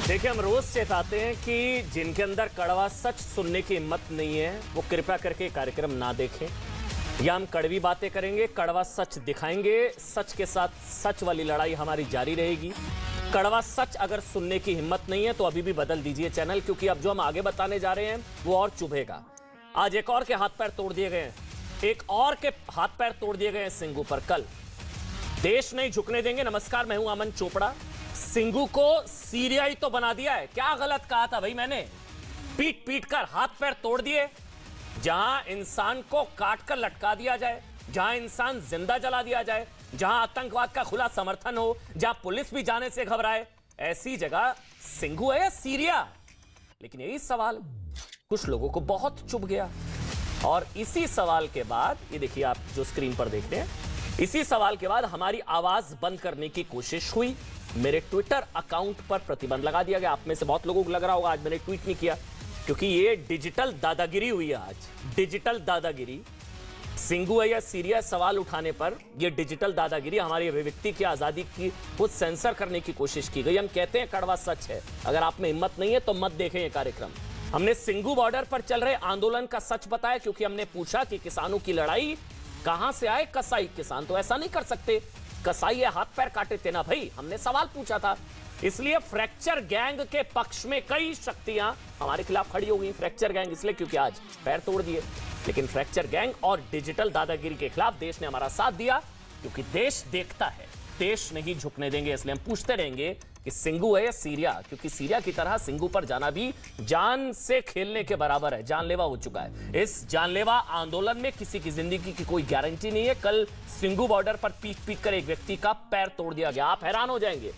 देखिए, हम रोज चेताते हैं कि जिनके अंदर कड़वा सच सुनने की हिम्मत नहीं है वो कृपया करके कार्यक्रम ना देखें। या हम कड़वी बातें करेंगे, कड़वा सच दिखाएंगे, सच के साथ सच वाली लड़ाई हमारी जारी रहेगी। कड़वा सच अगर सुनने की हिम्मत नहीं है तो अभी भी बदल दीजिए चैनल, क्योंकि अब जो हम आगे बताने जा रहे हैं वो और चुभेगा। आज एक और के हाथ पैर तोड़ दिए गए हैं, एक और के हाथ पैर तोड़ दिए गए हैं सिंगू पर। कल देश नहीं झुकने देंगे। नमस्कार, मैं हूं अमन चोपड़ा। सिंगू को सीरियाई तो बना दिया है। क्या गलत कहा था भाई मैंने? पीट पीट कर हाथ पैर तोड़ दिए। जहां इंसान को काट कर लटका दिया जाए, जहां इंसान जिंदा जला दिया जाए, जहां आतंकवाद का खुला समर्थन हो, जहां पुलिस भी जाने से घबराए, ऐसी जगह सिंगू है या सीरिया? लेकिन यही सवाल कुछ लोगों को बहुत चुभ गया। और इसी सवाल के बाद, ये देखिए आप जो स्क्रीन पर देख रहे हैं, इसी सवाल के बाद हमारी आवाज बंद करने की कोशिश हुई। मेरे ट्विटर अकाउंट पर प्रतिबंध लगा दिया गया। आप में से बहुत लोगों को लग रहा होगा आज मैंने ट्वीट नहीं किया, क्योंकि ये डिजिटल दादागिरी हुई है। आज डिजिटल दादागिरी, सिंगू है या सीरिया सवाल उठाने पर यह डिजिटल दादागिरी, हमारी अभिव्यक्ति की आजादी की खुद सेंसर करने की कोशिश की गई। हम कहते हैं कड़वा सच है। अगर आप में हिम्मत नहीं है तो मत देखें ये कार्यक्रम। हमने सिंगू बॉर्डर पर चल रहे आंदोलन का सच बताया, क्योंकि हमने पूछा कि किसानों की लड़ाई कहां से आए। कसाई किसान तो ऐसा नहीं कर सकते, कसाई हाथ पैर काटे थे ना भाई, हमने सवाल पूछा था। इसलिए फ्रैक्चर गैंग के पक्ष में कई शक्तियां हमारे खिलाफ खड़ी हो गई। फ्रैक्चर गैंग इसलिए क्योंकि आज पैर तोड़ दिए, लेकिन फ्रैक्चर गैंग और डिजिटल दादागिरी के खिलाफ देश ने हमारा साथ दिया, क्योंकि देश देखता है, देश नहीं झुकने देंगे। इसलिए हम पूछते रहेंगे कि सिंगू है या सीरिया, क्योंकि सीरिया की तरह सिंगू पर जाना भी जान से खेलने के बराबर है। जानलेवा हो चुका है। इस जानलेवा आंदोलन में किसी की जिंदगी की कोई गारंटी नहीं है। कल सिंगू बॉर्डर पर पीट पीट कर एक व्यक्ति का पैर तोड़ दिया गया। आप हैरान हो जाएंगे,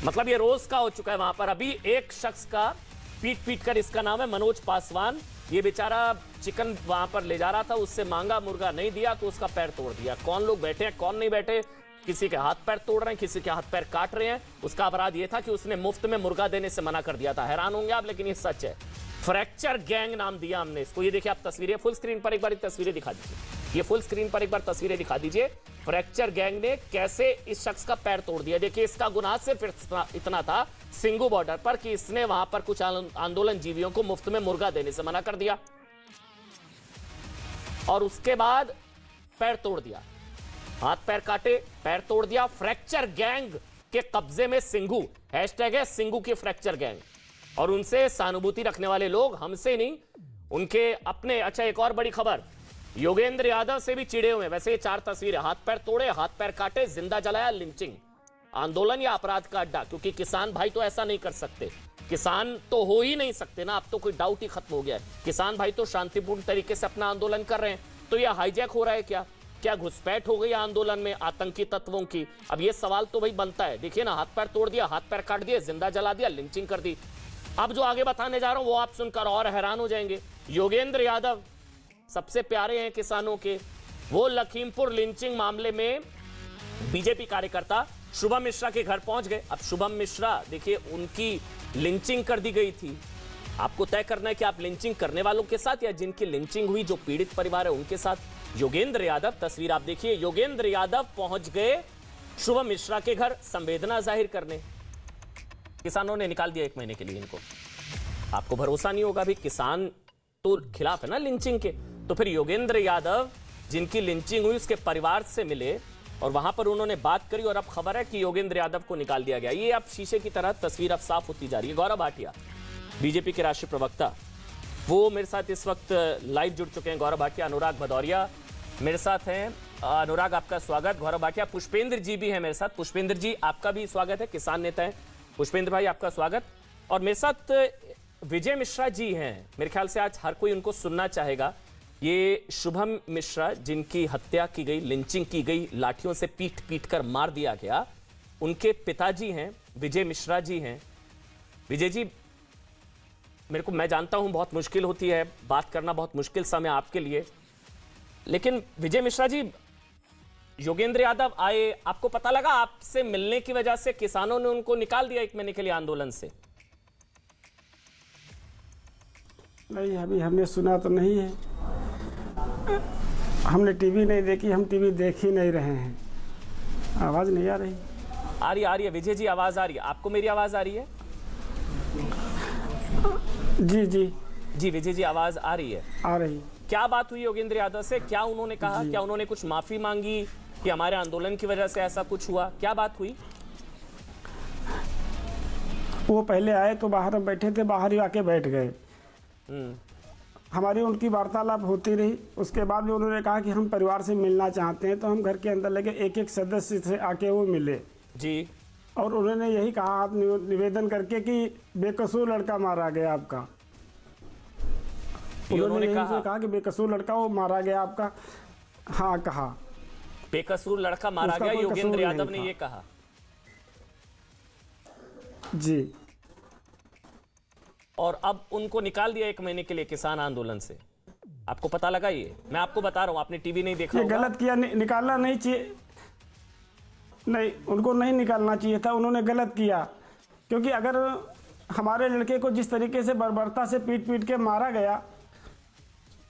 मतलब ये रोज का हो चुका है। वहां पर अभी एक शख्स का पीट पीट कर, इसका नाम है मनोज पासवान, ये बेचारा चिकन वहां पर ले जा रहा था, उससे मांगा मुर्गा नहीं दिया तो उसका पैर तोड़ दिया। कौन लोग बैठे हैं कौन नहीं बैठे, किसी के हाथ पैर तोड़ रहे हैं, किसी के हाथ पैर काट रहे हैं। उसका अपराध यह था कि उसने मुफ्त में मुर्गा देने से मना कर दिया था। हैरान होंगे आप, लेकिन ये सच है। फ्रैक्चर गैंग नाम दिया हमने इसको। ये देखिए आप तस्वीरें फुल स्क्रीन पर एक बार तस्वीरें दिखा दीजिए। ये फुल स्क्रीन पर एक बार तस्वीरें दिखा दीजिए। फ्रैक्चर गैंग ने कैसे इस शख्स का पैर तोड़ दिया। देखिए, इसका गुनाह सिर्फ इतना था सिंगू बॉर्डर पर कि इसने वहां पर कुछ आंदोलन जीवियों को मुफ्त में मुर्गा देने से मना कर दिया और उसके बाद पैर तोड़ दिया। हाथ पैर काटे, पैर तोड़ दिया। फ्रैक्चर गैंग के कब्जे में सिंगू, हैशटैग है सिंगू की फ्रैक्चर गैंग। और उनसे सहानुभूति रखने वाले लोग, हमसे नहीं, उनके अपने। अच्छा, एक और बड़ी खबर, योगेंद्र यादव से भी चिड़े हुए। वैसे ये 4 तस्वीरें, हाथ पैर तोड़े, हाथ पैर काटे, जिंदा जलाया, लिंचिंग। आंदोलन या अपराध का अड्डा, क्योंकि किसान भाई तो ऐसा नहीं कर सकते। किसान तो हो ही नहीं सकते ना, अब तो कोई डाउट ही खत्म हो गया है। किसान भाई तो शांतिपूर्ण तरीके से अपना आंदोलन कर रहे हैं, तो यह हाईजैक हो रहा है क्या? क्या घुसपैठ हो गई आंदोलन में आतंकी तत्वों की? अब यह सवाल तो भाई बनता है। देखिए ना, हाथ पैर तोड़ दिया, हाथ पैर काट दिए, जिंदा जला दिया, लिंचिंग कर दी। अब जो आगे बताने जा रहा हूं वो आप सुनकर और हैरान हो जाएंगे। योगेंद्र यादव सबसे प्यारे हैं किसानों के, वो लखीमपुर लिंचिंग मामले में बीजेपी कार्यकर्ता शुभम मिश्रा के घर पहुंच गए। अब शुभम मिश्रा, देखिए, उनकी लिंचिंग कर दी गई थी। आपको तय करना है कि आप लिंचिंग करने वालों के साथ या जिनकी लिंचिंग हुई, जो पीड़ित परिवार है, उनके साथ। योगेंद्र यादव, तस्वीर आप देखिए, योगेंद्र यादव पहुंच गए शुभम मिश्रा के घर संवेदना जाहिर करने। किसानों ने निकाल दिया 1 महीने के लिए इनको। आपको भरोसा नहीं होगा भी, किसान तो खिलाफ है ना लिंचिंग के, तो फिर योगेंद्र यादव जिनकी लिंचिंग हुई उसके परिवार से मिले और वहां पर उन्होंने बात करी। और अब खबर है कि योगेंद्र यादव को निकाल दिया गया। ये अब शीशे की तरह तस्वीर अब साफ होती जा रही है। गौरव भाटिया, बीजेपी के राष्ट्रीय प्रवक्ता, वो मेरे साथ इस वक्त लाइव जुड़ चुके हैं। गौरव भाटिया, अनुराग भदौरिया मेरे साथ हैं। अनुराग, आपका स्वागत। गौरव भाटिया, पुष्पेंद्र जी भी हैं मेरे साथ। पुष्पेंद्र जी, आपका भी स्वागत है, किसान नेता हैं। पुष्पेंद्र भाई, आपका स्वागत। और मेरे साथ विजय मिश्रा जी हैं। मेरे ख्याल से आज हर कोई उनको सुनना चाहेगा। ये शुभम मिश्रा जिनकी हत्या की गई, लिंचिंग की गई, लाठियों से पीट पीट कर मार दिया गया, उनके पिताजी हैं, विजय मिश्रा जी हैं। विजय जी, मैं जानता हूं बहुत मुश्किल होती है बात करना, बहुत मुश्किल समय आपके लिए, लेकिन विजय मिश्रा जी, योगेंद्र यादव आए, आपको पता लगा आपसे मिलने की वजह से किसानों ने उनको निकाल दिया 1 महीने के लिए आंदोलन से? नहीं, अभी हमने सुना तो नहीं है। हमने टीवी नहीं देखी, हम टीवी देख ही नहीं रहे हैं। आवाज नहीं आ रही। आ रही है विजय जी, आवाज आ रही है। आपको मेरी आवाज आ रही है? जी जी जी विजय जी, आवाज आ रही है? आ रही। क्या बात हुई योगेंद्र यादव से? क्या उन्होंने कहा? क्या उन्होंने कुछ माफी मांगी कि हमारे आंदोलन की वजह से ऐसा कुछ हुआ? क्या बात हुई? वो पहले आए तो बाहर हम बैठे थे, बाहर ही आके बैठ गए। हमारी उनकी वार्तालाप होती रही। उसके बाद में उन्होंने कहा कि हम परिवार से मिलना चाहते हैं, तो हम घर के अंदर लगे, एक एक सदस्य से आके वो मिले जी। और उन्होंने यही कहा आप निवेदन करके कि बेकसूर लड़का मारा गया आपका। उन्होंने यही कहा कि बेकसूर लड़का वो मारा गया आपका। हाँ कहा बेकसूर लड़का मारा गया, योगेंद्र यादव ने ये कहा। जी। और अब उनको निकाल दिया 1 महीने के लिए किसान आंदोलन से। आपको पता लगा? ये मैं आपको बता रहा हूं, आपने टीवी नहीं देखा ये होगा। गलत किया, निकालना नहीं चाहिए। नहीं, उनको नहीं निकालना चाहिए था, उन्होंने गलत किया। क्योंकि अगर हमारे लड़के को जिस तरीके से बर्बरता से पीट पीट के मारा गया,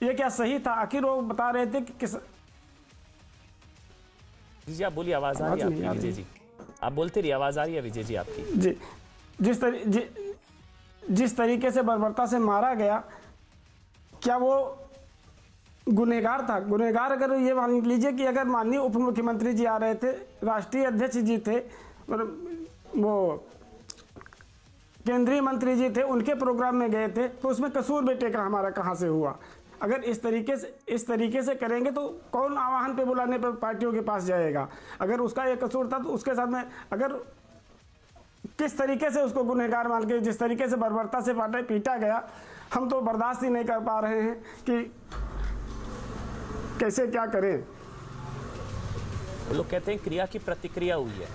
ये क्या सही था? आखिर वो बता रहे थे कि जी आप बोलिए, आवाज आ रही है आपकी विजय जी? आप बोलते रहिए, आवाज आ रही है विजय जी आपकी। जी। जिस तरीके से बर्बरता से मारा गया, क्या वो गुनहगार था? गुनहगार अगर ये मान लीजिए कि अगर माननीय उप मुख्यमंत्री जी आ रहे थे, राष्ट्रीय अध्यक्ष जी थे, वो केंद्रीय मंत्री जी थे, उनके प्रोग्राम में गए थे, तो उसमें कसूर बेटे का हमारा कहाँ से हुआ? अगर इस तरीके से करेंगे तो कौन आह्वान पे बुलाने पर पार्टियों के पास जाएगा? अगर उसका ये कसूर था तो उसके साथ में अगर किस तरीके से उसको गुनहगार मान के जिस तरीके से बर्बरता से पीटा गया, हम तो बर्दाश्त ही नहीं कर पा रहे हैं कि कैसे क्या करें। लोग कहते हैं क्रिया की प्रतिक्रिया हुई है।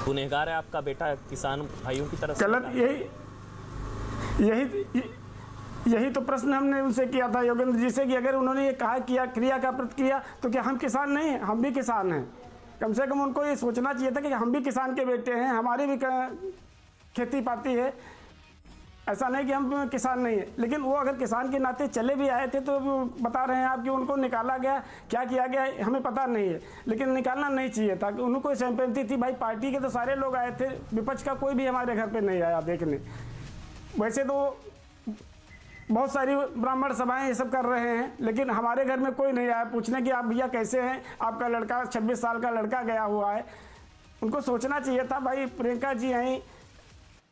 गुनहगार है आपका बेटा किसान भाइयों की तरफ से। गलत। यही तो प्रश्न हमने उनसे किया था, योगेंद्र जी से, कि अगर उन्होंने ये कहा किया क्रिया का प्रतिक्रिया, तो क्या हम किसान नहीं हैं? हम भी किसान हैं। कम से कम उनको ये सोचना चाहिए था कि हम भी किसान के बेटे हैं, हमारी भी खेती पाती है। ऐसा नहीं कि हम किसान नहीं है। लेकिन वो अगर किसान के नाते चले भी आए थे तो बता रहे हैं आप कि उनको निकाला गया, क्या किया गया हमें पता नहीं है, लेकिन निकालना नहीं चाहिए था। कि उनको सिंपैथी थी, भाई पार्टी के तो सारे लोग आए थे, विपक्ष का कोई भी हमारे घर पे नहीं आया देखने। वैसे तो बहुत सारी ब्राह्मण सभाएं ये सब कर रहे हैं, लेकिन हमारे घर में कोई नहीं आया पूछने कि आप भैया कैसे हैं, आपका लड़का 26 साल का लड़का गया हुआ है। उनको सोचना चाहिए था, भाई प्रियंका जी आई,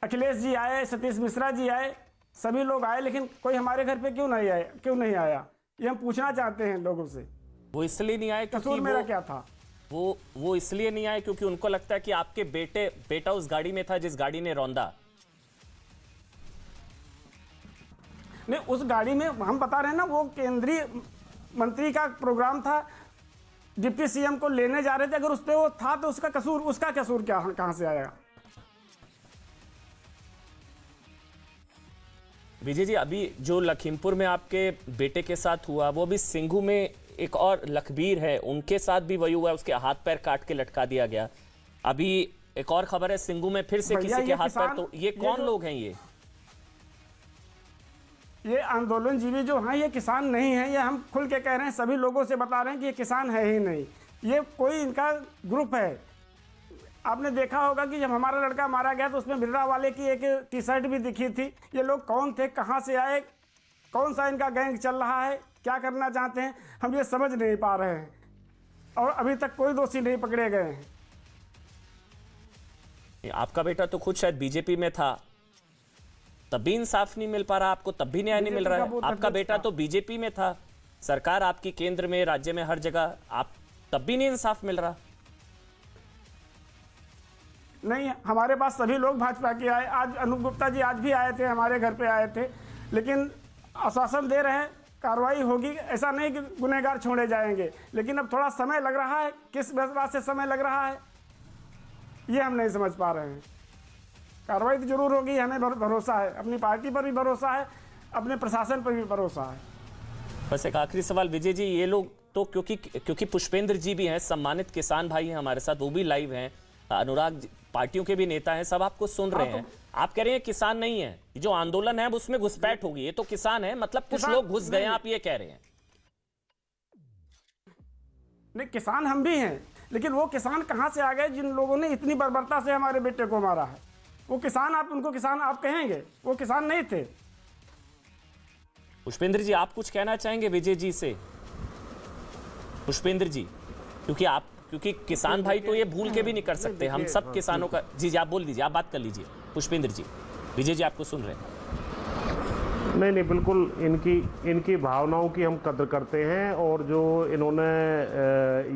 अखिलेश जी आए, सतीश मिश्रा जी आए, सभी लोग आए, लेकिन कोई हमारे घर पे क्यों नहीं आया? ये हम पूछना चाहते हैं लोगों से। वो इसलिए नहीं आए क्योंकि मेरा क्या था? वो इसलिए नहीं आए क्योंकि उनको लगता है कि आपके बेटा उस गाड़ी में था जिस गाड़ी ने रौंदा। नहीं, उस गाड़ी में हम बता रहे हैं ना, वो केंद्रीय मंत्री का प्रोग्राम था, डिप्टी सीएम को लेने जा रहे थे। अगर उस पर वो था तो उसका कसूर क्या कहां से आएगा? विजय जी, अभी जो लखीमपुर में आपके बेटे के साथ हुआ, वो भी सिंघू में एक और लखबीर है, उनके साथ भी वही हुआ, उसके हाथ पैर काट के लटका दिया गया। अभी एक और खबर है, सिंघू में फिर से किसी के हाथ पैर। तो ये कौन लोग हैं? ये आंदोलनजीवी जो हैं, ये किसान नहीं है। ये हम खुल के कह रहे हैं, सभी लोगों से बता रहे हैं कि ये किसान है ही नहीं। ये कोई इनका ग्रुप है। आपने देखा होगा कि जब हमारा लड़का मारा गया तो उसमें बिरला वाले की एक टी शर्ट भी दिखी थी। ये लोग कौन थे, कहाँ से आए, कौन सा इनका गैंग चल रहा है, क्या करना चाहते हैं, हम ये समझ नहीं पा रहे हैं। और अभी तक कोई दोषी नहीं पकड़े गए हैं। आपका बेटा तो खुद शायद बीजेपी में था, तब भी इंसाफ नहीं मिल पा रहा आपको, तब भी न्याय नहीं मिल रहा है। आपका बेटा तो बीजेपी में था, सरकार आपकी केंद्र में, राज्य में, हर जगह, आप तब भी नहीं इंसाफ मिल रहा। नहीं, हमारे पास सभी लोग भाजपा के आए। आज अनूप गुप्ता जी आज भी आए थे, हमारे घर पे आए थे, लेकिन आश्वासन दे रहे हैं कार्रवाई होगी। ऐसा नहीं कि गुनहगार छोड़े जाएंगे, लेकिन अब थोड़ा समय लग रहा है। किस बात से समय लग रहा है ये हम नहीं समझ पा रहे हैं। कार्रवाई तो जरूर होगी, हमें भरोसा है, अपनी पार्टी पर भी भरोसा है, अपने प्रशासन पर भी भरोसा है। बस एक आखिरी सवाल विजय जी, ये लोग तो क्योंकि पुष्पेंद्र जी भी हैं, सम्मानित किसान भाई हैं हमारे साथ, वो भी लाइव हैं, अनुराग पार्टियों के भी नेता हैं, सब आपको सुन रहे हैं। आप कह रहे हैं किसान नहीं है, जो आंदोलन है उसमें घुसपैठ होगी, ये तो किसान है, मतलब कुछ लोग घुस गए, आप ये कह रहे हैं? नहीं, किसान हम भी हैं, लेकिन वो किसान कहां से आ गए जिन लोगों ने इतनी बर्बरता से हमारे बेटे को मारा है? वो किसान, आप उनको किसान आप कहेंगे? वो किसान नहीं थे। पुष्पेंद्र जी, आप कुछ कहना चाहेंगे विजय जी से? पुष्पेंद्र जी, क्योंकि किसान भाई तो ये भूल के भी नहीं कर सकते, हम सब किसानों का। जी आप बोल दीजिए, आप बात कर लीजिए पुष्पेंद्र जी। विजय जी आपको सुन रहे हैं। नहीं, बिल्कुल इनकी भावनाओं की हम कद्र करते हैं। और जो इन्होंने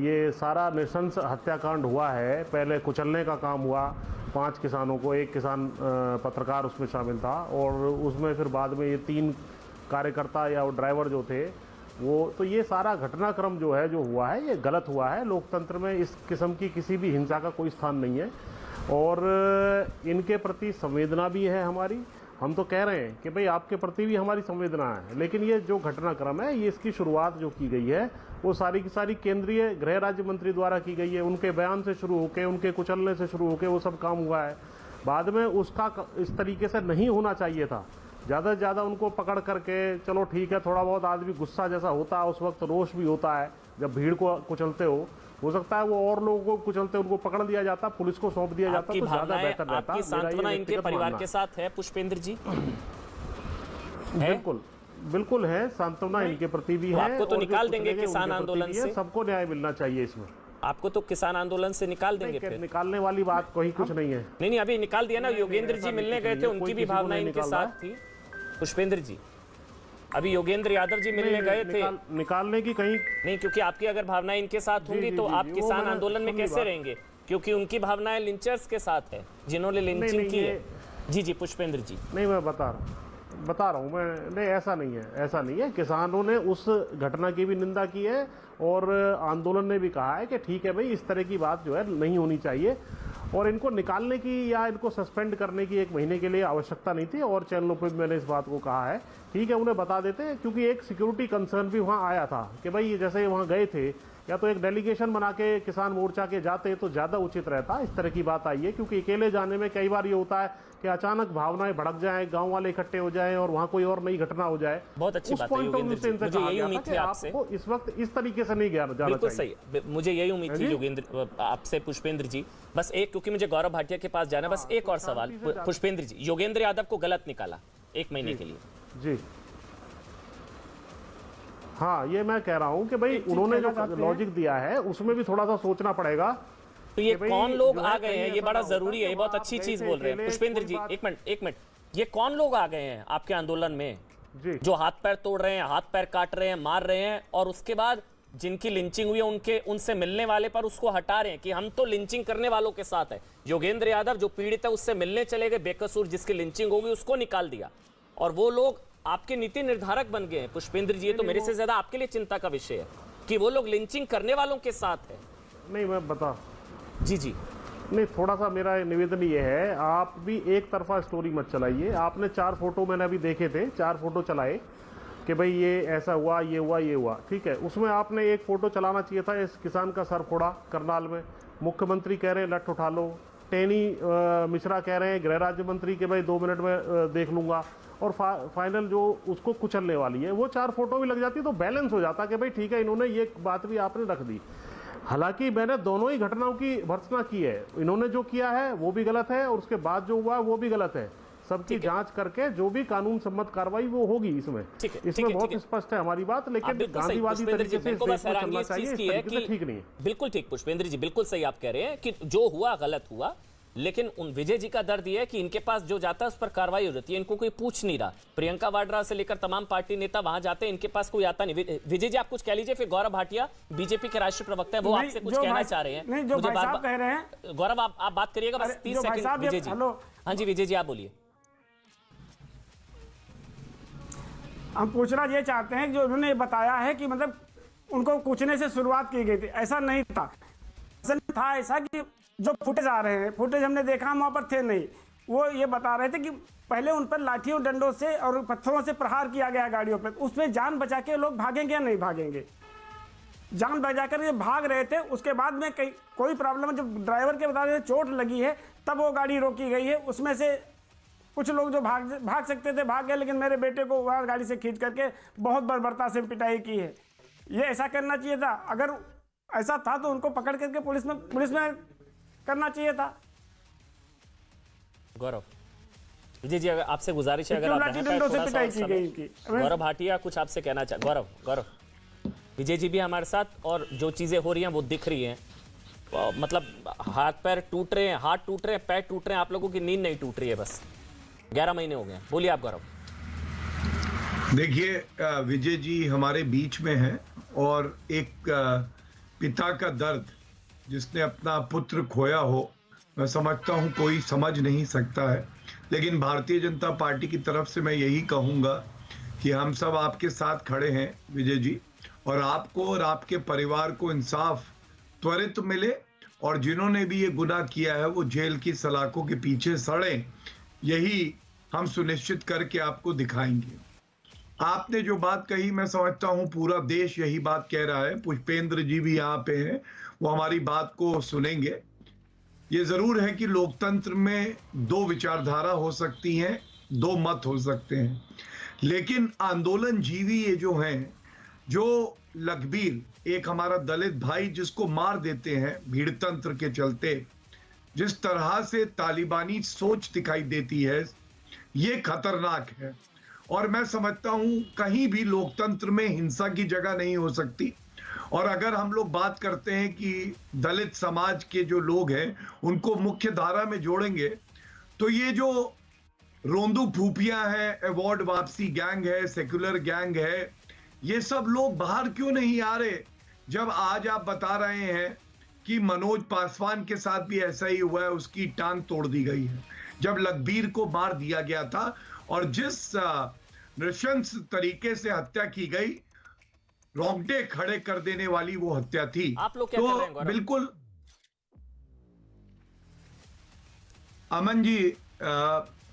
ये सारा नृशंस हत्याकांड हुआ है, पहले कुचलने का काम हुआ 5 किसानों को, एक किसान पत्रकार उसमें शामिल था, और उसमें फिर बाद में ये 3 कार्यकर्ता या वो ड्राइवर जो थे वो, तो ये सारा घटनाक्रम जो है, जो हुआ है, ये गलत हुआ है। लोकतंत्र में इस किस्म की किसी भी हिंसा का कोई स्थान नहीं है, और इनके प्रति संवेदना भी है हमारी। हम तो कह रहे हैं कि भाई आपके प्रति भी हमारी संवेदना है, लेकिन ये जो घटनाक्रम है, ये इसकी शुरुआत जो की गई है वो सारी की सारी केंद्रीय गृह राज्य मंत्री द्वारा की गई है। उनके बयान से शुरू होकर, उनके कुचलने से शुरू होकर वो सब काम हुआ है। बाद में उसका इस तरीके से नहीं होना चाहिए था। ज़्यादा से ज़्यादा उनको पकड़ करके, चलो ठीक है, थोड़ा बहुत आदमी गुस्सा जैसा होता है, उस वक्त रोष भी होता है जब भीड़ को कुचलते हो सकता है वो और लोगों को कुचलते, उनको पकड़ दिया जाता, पुलिस को सौंप दिया जाता, तो ज़्यादा बेहतर रहता। आपकी सांत्वना इनके परिवार के साथ है पुष्पेंद्र जी? बिल्कुल है, सांत्वना इनके प्रति भी है। आपको तो निकाल देंगे किसान आंदोलन से, सबको न्याय मिलना चाहिए इसमें। आपको तो किसान आंदोलन से निकाल देंगे फिर? निकालने वाली बात कोई कुछ नहीं है। नहीं, अभी निकाल दिया ना। योगेंद्र जी मिलने गए थे, उनकी भी भावना इनके साथ थी। पुष्पेंद्र जी, अभी योगेंद्र यादव जी मिलने गए थे, निकालने की कहीं नहीं, क्योंकि आपकी अगर भावनाएं इनके साथ होंगी तो आप किसान आंदोलन में कैसे रहेंगे? क्योंकि उनकी भावनाएं लिंचर्स के साथ है, जिन्होंने लिंचिंग की है। जी पुष्पेंद्र जी। नहीं, मैं बता रहा हूँ मैं, नहीं ऐसा नहीं है। किसानों ने उस घटना की भी निंदा की है, और आंदोलन ने भी कहा है कि ठीक है भाई, इस तरह की बात जो है नहीं होनी चाहिए, और इनको निकालने की या इनको सस्पेंड करने की 1 महीने के लिए आवश्यकता नहीं थी। और चैनलों पर भी मैंने इस बात को कहा है, ठीक है, उन्हें बता देते, क्योंकि एक सिक्योरिटी कंसर्न भी वहाँ आया था कि भाई जैसे वहाँ गए थे, या तो एक डेलीगेशन बना के किसान मोर्चा के जाते तो ज़्यादा उचित रहता। इस तरह की बात आई है, क्योंकि अकेले जाने में कई बार ये होता है कि अचानक भावनाएं भड़क जाएं, गांव वाले इकट्ठे हो जाएं और वहाँ कोई और नई घटना हो जाए। बहुत अच्छी बात है योगेंद्र जी, मुझे यही उम्मीद थी आपसे। आपको इस वक्त इस तरीके से नहीं जाना चाहिए। बिल्कुल सही, मुझे यही उम्मीद थी योगेंद्र आपसे। पुष्पेंद्र जी, बस एक, क्योंकि मुझे गौरव भाटिया के पास जाना, बस एक और सवाल। पुष्पेंद्र जी, योगेंद्र यादव को गलत निकाला 1 महीने के लिए? जी हाँ, ये मैं कह रहा हूँ कि भाई उन्होंने जो लॉजिक दिया है उसमें भी थोड़ा सा सोचना पड़ेगा। तो ये कौन लोग आ गए हैं, ये बड़ा जरूरी है, ये बहुत अच्छी चीज बोल रहे हैं पुष्पेंद्र जी। एक मिनट, ये कौन लोग आ गए हैं आपके आंदोलन में जी, जो हाथ पैर तोड़ रहे हैं, हाथ पैर काट रहे हैं, मार रहे हैं, और उसके बाद जिनकी लिंचिंग हुई है उनसे मिलने वाले पर उसको हटा रहे हैं कि हम तो लिंचिंग करने वालों के साथ है। योगेंद्र यादव जो पीड़ित है उससे मिलने चले गए, बेकसूर जिसकी लिंचिंग होगी उसको निकाल दिया, और वो लोग आपके नीति निर्धारक बन गए हैं। पुष्पेंद्र जी, ये तो मेरे से ज्यादा आपके लिए चिंता का विषय है कि वो लोग लिंचिंग करने वालों के साथ है। नहीं, मैं बता जी नहीं, थोड़ा सा मेरा निवेदन ये है, आप भी एक तरफा स्टोरी मत चलाइए। आपने 4 फोटो मैंने अभी देखे थे, 4 फोटो चलाए कि भाई ये ऐसा हुआ, ये हुआ, ये हुआ, ठीक है। उसमें आपने एक फोटो चलाना चाहिए था, इस किसान का सर फोड़ा करनाल में, मुख्यमंत्री कह रहे हैं लठ उठा लो, टेनी मिश्रा कह रहे हैं गृह राज्य मंत्री के भाई 2 मिनट में देख लूंगा, और फाइनल जो उसको कुचलने वाली है, वो 4 फोटो भी लग जाती तो बैलेंस हो जाता कि भाई ठीक है, इन्होंने ये बात भी आपने रख दी। हालांकि मैंने दोनों ही घटनाओं की भर्त्सना की है, इन्होंने जो किया है वो भी गलत है, और उसके बाद जो हुआ वो भी गलत है। सबकी जांच करके जो भी कानून सम्मत कार्रवाई वो होगी इसमें बहुत स्पष्ट है हमारी बात। लेकिन गांधीवादी तरीके से चलना चाहिए, ठीक नहीं है। बिल्कुल ठीक पुष्पेंद्र जी, बिल्कुल सही आप कह रहे हैं कि जो हुआ गलत हुआ, लेकिन उन विजय जी का दर्द यह है कि इनके पास जो जाता है उस पर कार्रवाई हो जाती है, इनको कोई पूछ नहीं रहा। प्रियंका वाड्रा से लेकर तमाम पार्टी नेता वहां जाते हैं, इनके पास कोई आता नहीं। विजय जी, आप कुछ कह लीजिए, फिर गौरव भाटिया बीजेपी के राष्ट्रीय प्रवक्ता है, वो आपसे कुछ कहना चाह रहे हैं। नहीं, जो भाई साहब कह रहे हैं, गौरव आप बात करिएगा, बस 30 सेकंड। विजय जी, हाँ जी विजय जी आप बोलिए। हम पूछना ये चाहते हैं कि जो उन्होंने बताया है कि मतलब उनको पूछने से शुरुआत की गई थी, ऐसा नहीं था। असल में था ऐसा कि जो फुटेज आ रहे हैं, फुटेज हमने देखा, हम वहाँ पर थे नहीं, वो ये बता रहे थे कि पहले उन पर लाठियों डंडों से और पत्थरों से प्रहार किया गया गाड़ियों पर, उसमें जान बचा के लोग भागेंगे या नहीं भागेंगे। जान बचाकर ये भाग रहे थे, उसके बाद में कोई प्रॉब्लम, जब ड्राइवर के बता रहे चोट लगी है तब वो गाड़ी रोकी गई है। उसमें से कुछ लोग जो भाग सकते थे भाग गए, लेकिन मेरे बेटे को वहाँ गाड़ी से खींच करके बहुत बर्बरता से पिटाई की है। ये ऐसा करना चाहिए था, अगर ऐसा था तो उनको पकड़ करके पुलिस में करना चाहिए था। गौरव विजय जी, अगर आपसे गुजारिश है, अगर क्यों आप लाठी यहाँ पे डंडों से थोड़ा सा पिटाई और की समय- गई इनकी? गौरव भाटिया कुछ आपसे कहना चाह गौरव विजय जी भी हमारे साथ, और जो चीजें हो रही हैं वो दिख रही हैं, मतलब हाथ पैर टूट रहे हैं, हाथ टूट रहे हैं, पैर टूट रहे हैं, आप लोगों की नींद नहीं टूट रही है। बस 11 महीने हो गए। बोलिए आप गौरव। देखिए विजय जी हमारे बीच में हैं, और एक पिता का दर्द जिसने अपना पुत्र खोया हो, मैं समझता हूं कोई समझ नहीं सकता है। लेकिन भारतीय जनता पार्टी की तरफ से मैं यही कहूंगा कि हम सब आपके साथ खड़े हैं विजय जी, और आपको और आपके परिवार को इंसाफ त्वरित मिले, और जिन्होंने भी ये गुनाह किया है वो जेल की सलाखों के पीछे सड़ें, यही हम सुनिश्चित करके आपको दिखाएंगे। आपने जो बात कही, मैं समझता हूं पूरा देश यही बात कह रहा है। पुष्पेंद्र जी भी यहाँ पे हैं, वो हमारी बात को सुनेंगे। ये जरूर है कि लोकतंत्र में दो विचारधारा हो सकती हैं, दो मत हो सकते हैं, लेकिन आंदोलन जीवी ये जो हैं, जो लखबीर, एक हमारा दलित भाई जिसको मार देते हैं भीड़ तंत्र के चलते, जिस तरह से तालिबानी सोच दिखाई देती है, ये खतरनाक है। और मैं समझता हूं कहीं भी लोकतंत्र में हिंसा की जगह नहीं हो सकती। और अगर हम लोग बात करते हैं कि दलित समाज के जो लोग हैं उनको मुख्य धारा में जोड़ेंगे, तो ये जो रोंदू फूफियां हैं, अवार्ड वापसी गैंग है, सेक्युलर गैंग है, ये सब लोग बाहर क्यों नहीं आ रहे? जब आज आप बता रहे हैं कि मनोज पासवान के साथ भी ऐसा ही हुआ है, उसकी टांग तोड़ दी गई है, जब लखबीर को मार दिया गया था, और जिस नृशंस तरीके से हत्या की गई, रोंगटे खड़े कर देने वाली वो हत्या थी। आप लोग क्या कर रहे हैं गौरव? बिल्कुल अमन जी,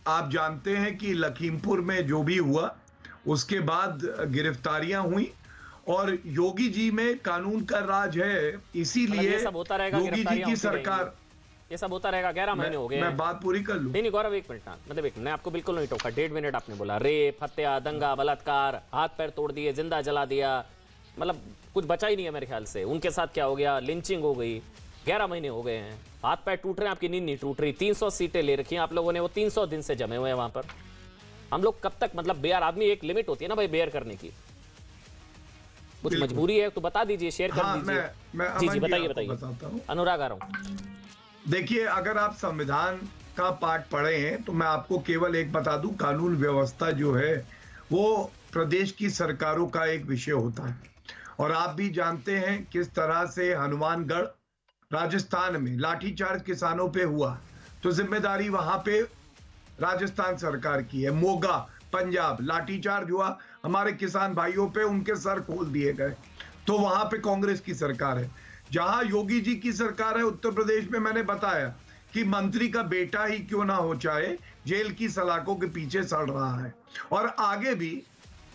आप जानते हैं कि लखीमपुर में जो भी हुआ उसके बाद गिरफ्तारियां हुई, और योगी जी में कानून का राज है, इसीलिए ये सब होता रहेगा, योगी जी गिरफ्तारियां की होती सरकार। ये सब होता रहेगा। 11 महीने हो गए मैं हैं। बात पूरी कर लूं? नहीं गौरव, एक मिनट ना, मतलब एक, मैं आपको बिल्कुल नहीं टोका। 1.5 मिनट आपने बोला, रेप, हत्या, दंगा, बलात्कार, हाथ पैर तोड़ दिए, जिंदा जला दिया, मतलब कुछ बचा ही नहीं है मेरे ख्याल से। उनके साथ क्या हो गया, लिंचिंग हो गई। 11 महीने हो गए हैं, हाथ पैर टूट रहे हैं, आपकी नींद नहीं टूट रही। 300 सीटें ले रखी हैं आप लोगों ने, वो 300 दिन से जमे हुए हैं वहां पर। हम लोग कब तक, मतलब बेयर आदमी, एक लिमिट होती है ना भाई बेयर करने की, कुछ मजबूरी है तो बता दीजिए, शेयर कर दीजिए। मैं जी अमन बताइए आपको बताइए। बताता हूं। अनुराग आ रहा हूं। देखिए, अगर आप संविधान का पाठ पढ़े हैं तो मैं आपको केवल एक बता दूं, कानून व्यवस्था जो है वो प्रदेश की सरकारों का एक विषय होता है। और आप भी जानते हैं किस तरह से हनुमानगढ़ राजस्थान में लाठीचार्ज किसानों पे हुआ, तो जिम्मेदारी वहां पे राजस्थान सरकार की है। मोगा पंजाब लाठीचार्ज हुआ, हमारे किसान भाइयों पे उनके सर खोल दिए गए, तो वहां पे कांग्रेस की सरकार है। जहां योगी जी की सरकार है उत्तर प्रदेश में, मैंने बताया कि मंत्री का बेटा ही क्यों ना हो, चाहे जेल की सलाखों के पीछे सड़ रहा है। और आगे भी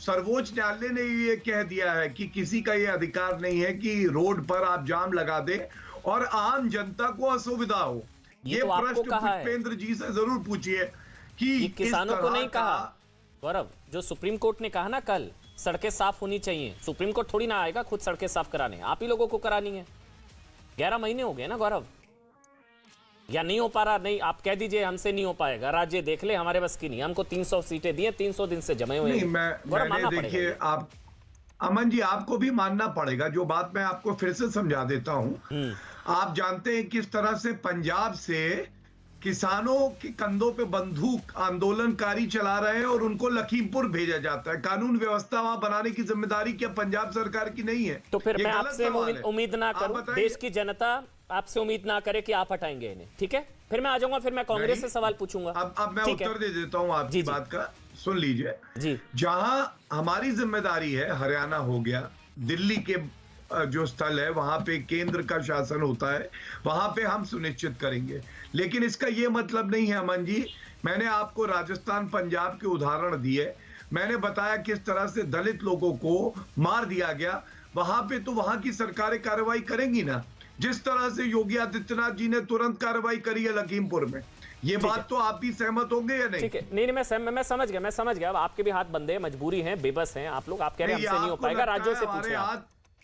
सर्वोच्च न्यायालय ने ये कह दिया है कि किसी का ये अधिकार नहीं है कि रोड पर आप जाम लगा दे और आम जनता को असुविधा हो। ये तो आपको प्रश्न कहा है। पुष्पेंद्र जी से जरूर पूछिए कि ये किस किसानों को तरह नहीं का- कहा गौरव, जो सुप्रीम कोर्ट ने कहा ना कल, सड़कें साफ होनी चाहिए, सुप्रीम कोर्ट थोड़ी ना आएगा खुद सड़कें साफ कराने, आप ही लोगों को करानी है। 11 महीने हो गए ना गौरव, या नहीं हो पा रहा? नहीं, आप कह दीजिए हमसे नहीं हो पाएगा, राज्य देख ले, हमारे बस की नहीं। हमको 300 सीटें दी हैं, 300 दिन से जमे हुए नहीं, हैं। गौरव, मानना मैंने देखिए, पड़ेगा। आप अमन जी आपको भी मानना पड़ेगा। जो बात मैं आपको फिर से समझा देता हूं, आप जानते हैं किस तरह से पंजाब से किसानों के कंधों पे बंदूक आंदोलनकारी चला रहे हैं और उनको लखीमपुर भेजा जाता है। कानून व्यवस्था वहां बनाने की जिम्मेदारी क्या पंजाब सरकार की नहीं है? तो फिर ये मैं गलत आपसे सवाल है। उम्मीद ना आप करूं, बताइए। देश की जनता आपसे उम्मीद ना करे कि आप हटाएंगे इन्हें, ठीक है? फिर मैं आ जाऊंगा, फिर मैं कांग्रेस नहीं। से सवाल पूछूंगा। अब मैं ठीक है? उत्तर दे देता हूं आपकी जी, जी। बात का, सुन लीजिए। जी जहां हमारी जिम्मेदारी है, हरियाणा हो गया, दिल्ली के जो स्थल है वहां पे केंद्र का शासन होता है, वहां पे हम सुनिश्चित करेंगे। लेकिन इसका ये मतलब नहीं है अमन जी, मैंने आपको राजस्थान पंजाब के उदाहरण दिए, मैंने बताया किस तरह से दलित लोगों को मार दिया गया, वहां पे तो वहां की सरकारें कार्रवाई करेंगी ना, जिस तरह से योगी आदित्यनाथ जी ने तुरंत कार्रवाई करी है लखीमपुर में। ये बात तो आप भी सहमत होंगे या नहीं? ठीक है, नहीं मैं समझ गया। अब आपके भी हाथ बंधे हैं, मजबूरी है, बेबस हैं आप लोग, आप कह रहे हैं हमसे नहीं हो आपको पाएगा, लगता राज्यों है से हमारे पूछिए आप। हाथ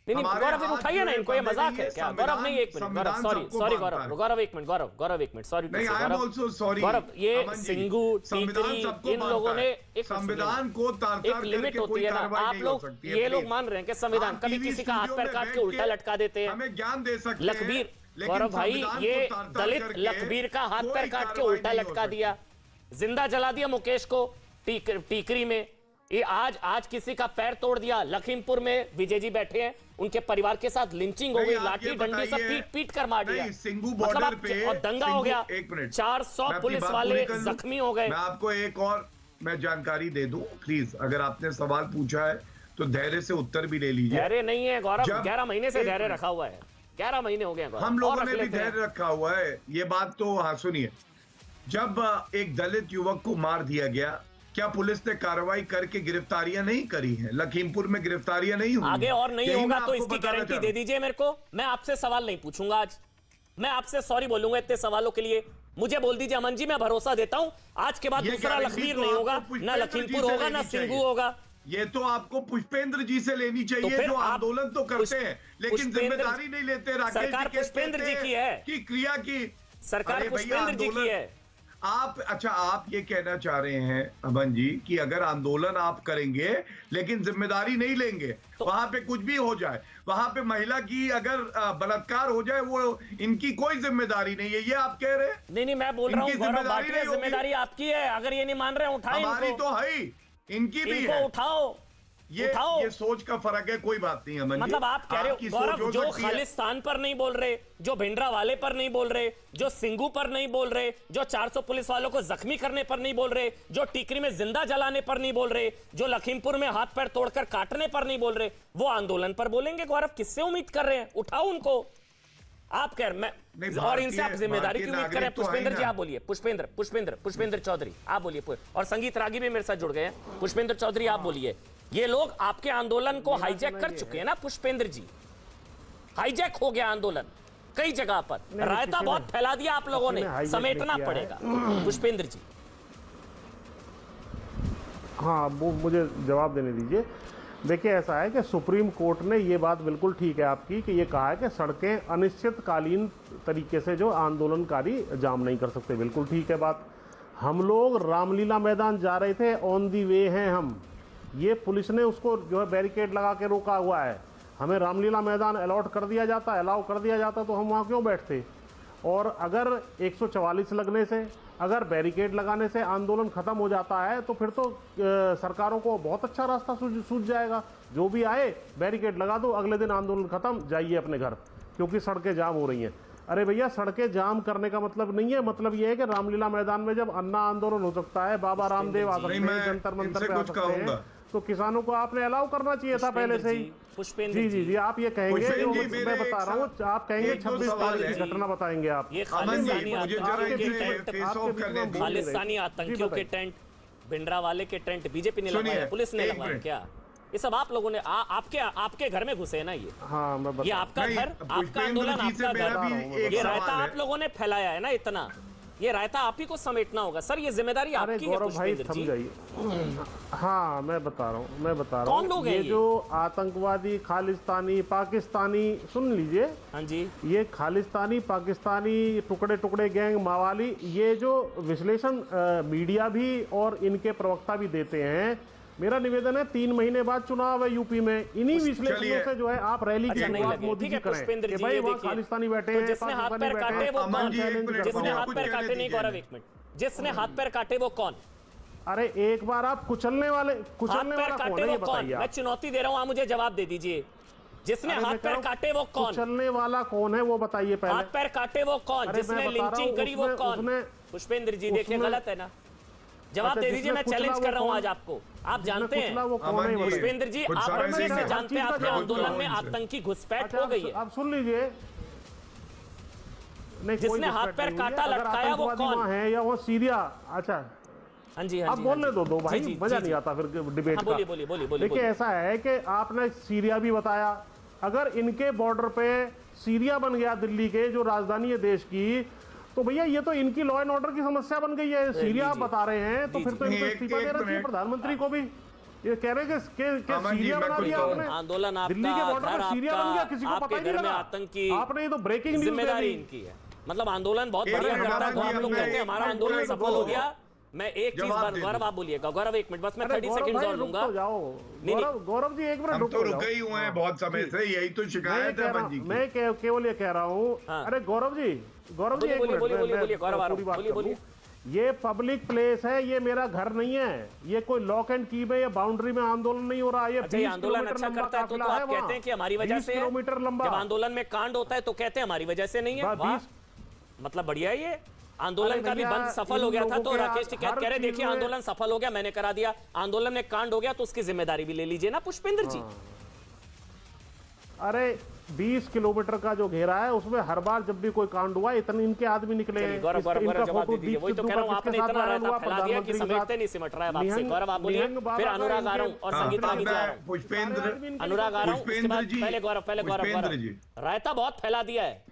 नहीं हमारे गौरव हाथ उठाइए ना जो इनको, ये बंधे मजाक नहीं है है, क्या? गौरव नहीं, एक मिनट गौरव, संविधान सॉरी सबको सॉरी बांधता गौरव, है। गौरव एक मिनट, गौरव एक मिनट, सॉरी नहीं, आई एम ऑल्सो सॉरी गौरव, ये अमन जी, सिंगू संविधान टीकरी सबको इन लोगों बांधता ने है। एक संविधान को तार-तार एक लिमिट करके होती कोई है ना। कार्रवाई आप नहीं हो लोग सकती है, ये लोग प्लीज। मान रहे हैं कि संविधान आप कभी टीवी किसी का हाथ स्टूडियो पैर में काट के बैठ उल्टा लटका देते हैं। हमें ज्ञान दे सकते हैं, लखबीर, लेकिन गौरव भाई संविधान ये को तार-तार दलित करके लखबीर का हाथ कोई पैर काट के कार्रवाई उल्टा नहीं हो लटका सकती। दिया, जिंदा जला दिया मुकेश को टीकरी में। ये आज किसी का पैर तोड़ दिया। लखीमपुर में विजय जी बैठे हैं, उनके परिवार के साथ लिंचिंग हो नहीं, गई, आप लाठी ये डंडी सब बताइए, पीट कर मार दिया। नहीं, सिंगू मतलब बॉर्डर आप- पे और दंगा हो सिंगू- गया, एक मिनट, 400 मैं अपनी पुलिस बात वाले पूरी कर लूं। जख्मी हो गए। मैं आपको एक और मैं जानकारी दे दूं प्लीज, अगर आपने सवाल पूछा है तो धैर्य से उत्तर भी ले लीजिए। धैर्य नहीं है गौरव, जब 11 महीने से एक धैर्य मिनट। रखा हुआ है, 11 महीने हो गए हैं गौरव, हम और लोगों रख ने भी लेते हैं। धैर्य रखा हुआ है, ये बात तो हाँ सुनिए। जब एक दलित युवक को मार दिया गया, क्या पुलिस ने कार्रवाई करके गिरफ्तारियां नहीं करी हैं? लखीमपुर में गिरफ्तारियां नहीं हुई। आगे और नहीं यही होगा मैं तो आपको इसकी बताना गारंटी चाह दे रहा हूं। दीजिए मेरे को। मैं आपसे सवाल नहीं पूछूंगा आज, मैं आपसे सॉरी बोलूंगा इतने सवालों के लिए। मुझे बोल दीजिए अमन जी, मैं भरोसा देता हूं आज के बाद ये दूसरा गारंटी लखबीर तो नहीं आपको होगा, पुष्पेंद्र ना जी लखीमपुर से होगा, ना लेनी सिंगू चाहिए। होगा। ये तो आपको पुष्पेंद्र जी से लेनी तो चाहिए, फिर जो आप आंदोलन तो करते हैं लेकिन पुष्पेंद्र- जिम्मेदारी नहीं लेते। राकेश सरकार जी कहते पुष्पेंद्र जी थे की है। कि क्रिया की सरकार अरे भैया, पुष्पेंद्र जी की आंदोलन- है। आप अच्छा आप ये कहना चाह रहे हैं अमन जी कि अगर आंदोलन आप करेंगे लेकिन जिम्मेदारी नहीं लेंगे, तो वहां पे कुछ भी हो जाए, वहां पे महिला की अगर बलात्कार हो जाए, वो इनकी कोई जिम्मेदारी नहीं है, ये आप कह रहे हैं? नहीं नहीं, मैं बोल रहा हूँ इनकी गौरव जिम्मेदारी भाटिया, नहीं होगी। जिम्मेदारी आपकी है। अगर ये नहीं मान रहे हैं, उठाएं हमारी इनको, तो है ही, इनकी भी इनको है। उठाओ, उठाओ। ये सोच का फर्क है, कोई बात नहीं अमन जी। मतलब आप कह रहे आपकी हो सोच गौरव, हो जो सकती है। खालिस्तान पर नहीं बोल रहे, जो भिंडरा वाले पर नहीं बोल रहे, जो सिंगू पर नहीं बोल रहे, जो 400 पुलिस वालों को जख्मी करने पर नहीं बोल रहे, जो टीकरी में जिंदा जलाने पर नहीं बोल रहे, जो लखीमपुर में हाथ पैर तोड़कर काटने पर नहीं बोल रहे, वो आंदोलन पर बोलेंगे। गौरव, किससे उम्मीद कर रहे हैं? उठाओ उनको। आप कह रहे नहीं, और इनसे आप जिम्मेदारी की भारतीय उम्मीद करें। नागरिक तो है पुष्पेंद्र ही जी ना। आप बोलिए, पुष्पेंद्र चौधरी आप बोलिए, और संगीत रागी भी मेरे साथ जुड़ गए हैं। पुष्पेंद्र चौधरी आप बोलिए। ये लोग आपके आंदोलन को हाईजैक कर चुके हैं ना पुष्पेंद्र जी, हाईजैक हो गया आंदोलन कई जगह पर। रायता बहुत फैला दिया आप लोगों ने, समेटना पड़ेगा। पुष्पेंद्र जी हाँ, वो मुझे जवाब देने दीजिए। देखिए, ऐसा है कि सुप्रीम कोर्ट ने ये बात बिल्कुल ठीक है आपकी कि ये कहा है कि सड़कें अनिश्चितकालीन तरीके से जो आंदोलनकारी जाम नहीं कर सकते। बिल्कुल ठीक है बात। हम लोग रामलीला मैदान जा रहे थे, ऑन दी वे हैं हम, ये पुलिस ने उसको जो है बैरिकेड लगा के रोका हुआ है। हमें रामलीला मैदान अलाउ कर दिया जाता तो हम वहाँ क्यों बैठते? और अगर 144 लगने से, अगर बैरिकेड लगाने से आंदोलन खत्म हो जाता है तो फिर तो सरकारों को बहुत अच्छा रास्ता सूझ जाएगा। जो भी आए बैरिकेड लगा दो, अगले दिन आंदोलन खत्म, जाइए अपने घर, क्योंकि सड़कें जाम हो रही हैं। अरे भैया, सड़कें जाम करने का मतलब नहीं है, मतलब ये है कि रामलीला मैदान में जब अन्ना आंदोलन हो सकता है, बाबा रामदेव आ सकते हैं, जंतर मंतर पे आ सकते हैं, तो किसानों को आपने अलाउ करना चाहिए था पहले से ही। पुष्पेंद्र जी, आप ये कहेंगे, मैं बता रहा हूँ, आप कहेंगे 26 तारीख की घटना बताएंगे आप। ये अमन जी, खालिस्तानी मुझे जरा आतंकियों के इसे टेंट, फेस ऑफ करने दीजिए। खालिस्तानी आतंकियों के टेंट, भिंडरा वाले के टेंट बीजेपी ने सुनिए, लगवाया, पुलिस ने एक लगवाया मिनट। क्या? ये सब आप लोगों ने आपके घर में घुसे हैं ना ये? हाँ, मैं बता ये आपका नहीं, घर, आपका पुष्पेंद्र आंदोलन, जी से आपका मेरा घर। भी एक ये सवाल रायता है। आप लोगों ने फैलाया है ना इतना, ये रायता आप ही को समेटना होगा सर, ये जिम्मेदारी अरे आपकी है गौरव भाई, पुष्पेंद्र जी। समझाइए। हाँ, मैं बता रहा कौन हूँ, लोग हैं ये ये? जो आतंकवादी खालिस्तानी पाकिस्तानी, सुन लीजिए, हाँ जी, ये खालिस्तानी पाकिस्तानी टुकड़े टुकड़े गैंग मावाली, ये जो विश्लेषण मीडिया भी और इनके प्रवक्ता भी देते हैं, मेरा निवेदन है 3 महीने बाद चुनाव है यूपी में, इन्हीं विश्लेषणों से जो है आप रैली की अच्छा नहीं शुरुआत लगे, मोदी ठीक जी है करें पुष्पेंद्र कि जी, भाई ये वहाँ देखिए, खालिस्तानी बैठे तो हैं, जिसने हाथ पाकिस्तानी पैर बैठे काटे हैं। वो अमन कौन? जी, एक मिनट, जिसने मुझे हाथ कुछ पैर कहने काटे नहीं, दीजिए। गौरव एक मिनट, जिसने हाथ पैर काटे वो कौन? अरे एक बार आप कुचलने हाथ वाला पैर कौन काटे है, वो ये कौन? बताइए मैं आप। चुनौती दे रहा हूँ, आप मुझे जवाब दे दीजिए। जिसने अरे हाथ मैं कह पैर रहा हूं, काटे वो कौन? कुचलने वाला कौन है वो बताइए पहले। हाथ पैर काटे वो कौन? अरे मैं जिसने बता रहा लिंचिंग हूं, करी वो उसमें- कौन? उसमें- पुष्पेंद्र जी देखिए, उसमें- गलत है ना, जवाब अच्छा, दे दीजिए। जिसने मैं कुचला चैलेंज वो कर रहा हूँ कौन? आज आपको, आप जानते हैं कुचला वो कौन है, अमन ये जी, बताइए। पुष्पेंद्र जी, कुछ आप सारे अच्छे ऐसे से हैं। जानते हैं हर चीज आपके का आंदोलन जवाब में दो आतंकी घुसपैठ अच्छा, हो गई है। अब सुन लीजिए, नहीं, कोई जिसने हाथ घुसपैठ पैर नहीं हुई है। काटा, अगर लटकाया वो आतंकवादी कौन? वहाँ है या वो सीरिया, अच्छा हाँ जी, हाँ अब जी, बोलने हाँ जी। दो भाई, जी, जी, मजा जी, नहीं जी। आता फिर डिबेट हाँ, का। बोलिए, बोलिए, बोलिए, बोलिए, देखिए, बोलिए। ऐसा है कि आपने सीरिया भी बताया, अगर इनके बॉर्डर पे सीरिया बन गया दिल्ली के, जो राजधानी है देश की, तो भैया ये तो इनकी लॉ एंड ऑर्डर की समस्या बन गई है। सीरिया आप बता रहे हैं, तो फिर तो इनको एक- इस्तीफा एक देना चाहिए मिनट। प्रधानमंत्री को भी। ये कह रहे हैं कि अमन जी, सीरिया मैं बना कुछ दिया कहूं। आपने। आंदोलन आपका, दिल्ली के बॉर्डर घर पर सीरिया बन गया, किसी को आपके पता ही नहीं घर में लगा। आतंकी आपने ये तो ब्रेकिंग न्यूज़ दे जिम्मेदारी दी। इनकी है। मतलब आंदोलन बहुत एक बढ़िया मिनट, करता है तो अमन जी, आप लोग मैं कहते हैं हमारा आंदोलन एक सफल हो को गया। मैं एक चीज जवाब दे गौरव दूं। आप बोलिएगा, गौरव एक मिनट बस मैं अरे 30 गौरव सेकंड भाई, और रुक लूंगा। तो जाओ। नहीं, गौरव जी एक मिनट हम रुक तो तो रुके ही जाओ। हुए हैं बहुत समय से, यही तो शिकायत है अमन जी की। मैं केवल ये कह रहा हूँ। हाँ। अरे गौरव जी बोलिए, एक बोलिए, मिनट, बोलिए, मैं बोलिए, गौरव आ रहा पूरी हूं, बात बोलिए, कर लूं। बोलिए। ये पब्लिक प्लेस है, ये मेरा घर नहीं है, ये कोई लॉक एंड की में या बाउंड्री में आंदोलन नहीं हो रहा है। ये अच्छा, ये 20 आंदोलन किलोमीटर अच्छा लंबा करता है तो काफिला आप है कहते वहाँ। हैं कि हमारी वजह 20 से है। किलोमीटर लंबा। जब आंदोलन में कांड होता है तो कहते हैं हमारी वजह से नहीं है। वाह, मतलब बढ़िया है ये। आंदोलन अरे का भी भैया, बंद सफल इन हो गया था लोगों तो के राकेश टिकैत हर कह रहे चीज देखिए में- आंदोलन सफल हो गया, मैंने करा दिया। आंदोलन में कांड हो गया तो उसकी जिम्मेदारी भी ले लीजिए ना पुष्पेंद्र जी। अरे 20 किलोमीटर का जो घेरा है उसमें हर बार जब भी कोई कांड हुआ इतने इनके आदमी निकले हैं। गौरव इनका जवाब फोटो दे दीजिए। वही तो कह रहा हूँ, आपने इतना रायता फैला दिया कि समेटते नहीं सिमट रहा है बात से। गौरव आप बोलिए, फिर अनुराग आ रहा हूँ और संगीत रागी जी आ रहा हूँ। पुष्पेंद्र अनुराग आ रहा हूँ, उसके बाद पहले गौरव जी। रायता बहुत फैला दिया है,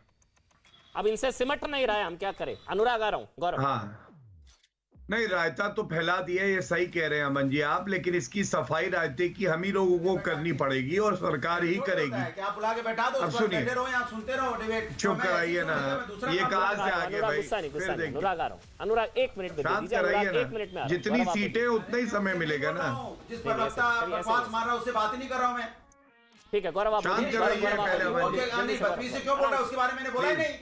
अब इनसे सिमट नहीं रहा है, हम क्या करें। अनुराग आ रहा हूँ, गौरव। हाँ, नहीं रायता तो फैला दिया, ये सही कह रहे हैं अमन जी आप, लेकिन इसकी सफाई रायते की हम ही लोगों को करनी पड़ेगी और सरकार ही करेगी। क्या बुला के बैठा दो, अब सुनिए, बैठे रहो यहाँ सुनते रहो डिबेट। चुप कराइए ना, ये कहाँ से आ गए भाई। गुस्सा नहीं, फिर गुस्सा नहीं। देखिए, अनुराग आ रहा हूँ। अनुराग एक मिनट दे शांत दीजिए, कराइए अनुराग एक मिनट में आ ना, रहा हूँ। जितनी गौरव आप सीटें बोलिए। उतना ही समय मिलेगा ना। जिस पर वक्ता बकवास मार रहा है उससे बात ही नहीं कर रहा हूँ मैं। ठीक है गौरव आप शांत बोलिए। कराइए गौरव, पहले आप अमन बोलिए। जी। जल्दी से बदतमीजी से क्यों बोल रहा है उसके बारे में मैंने बोला ही नहीं।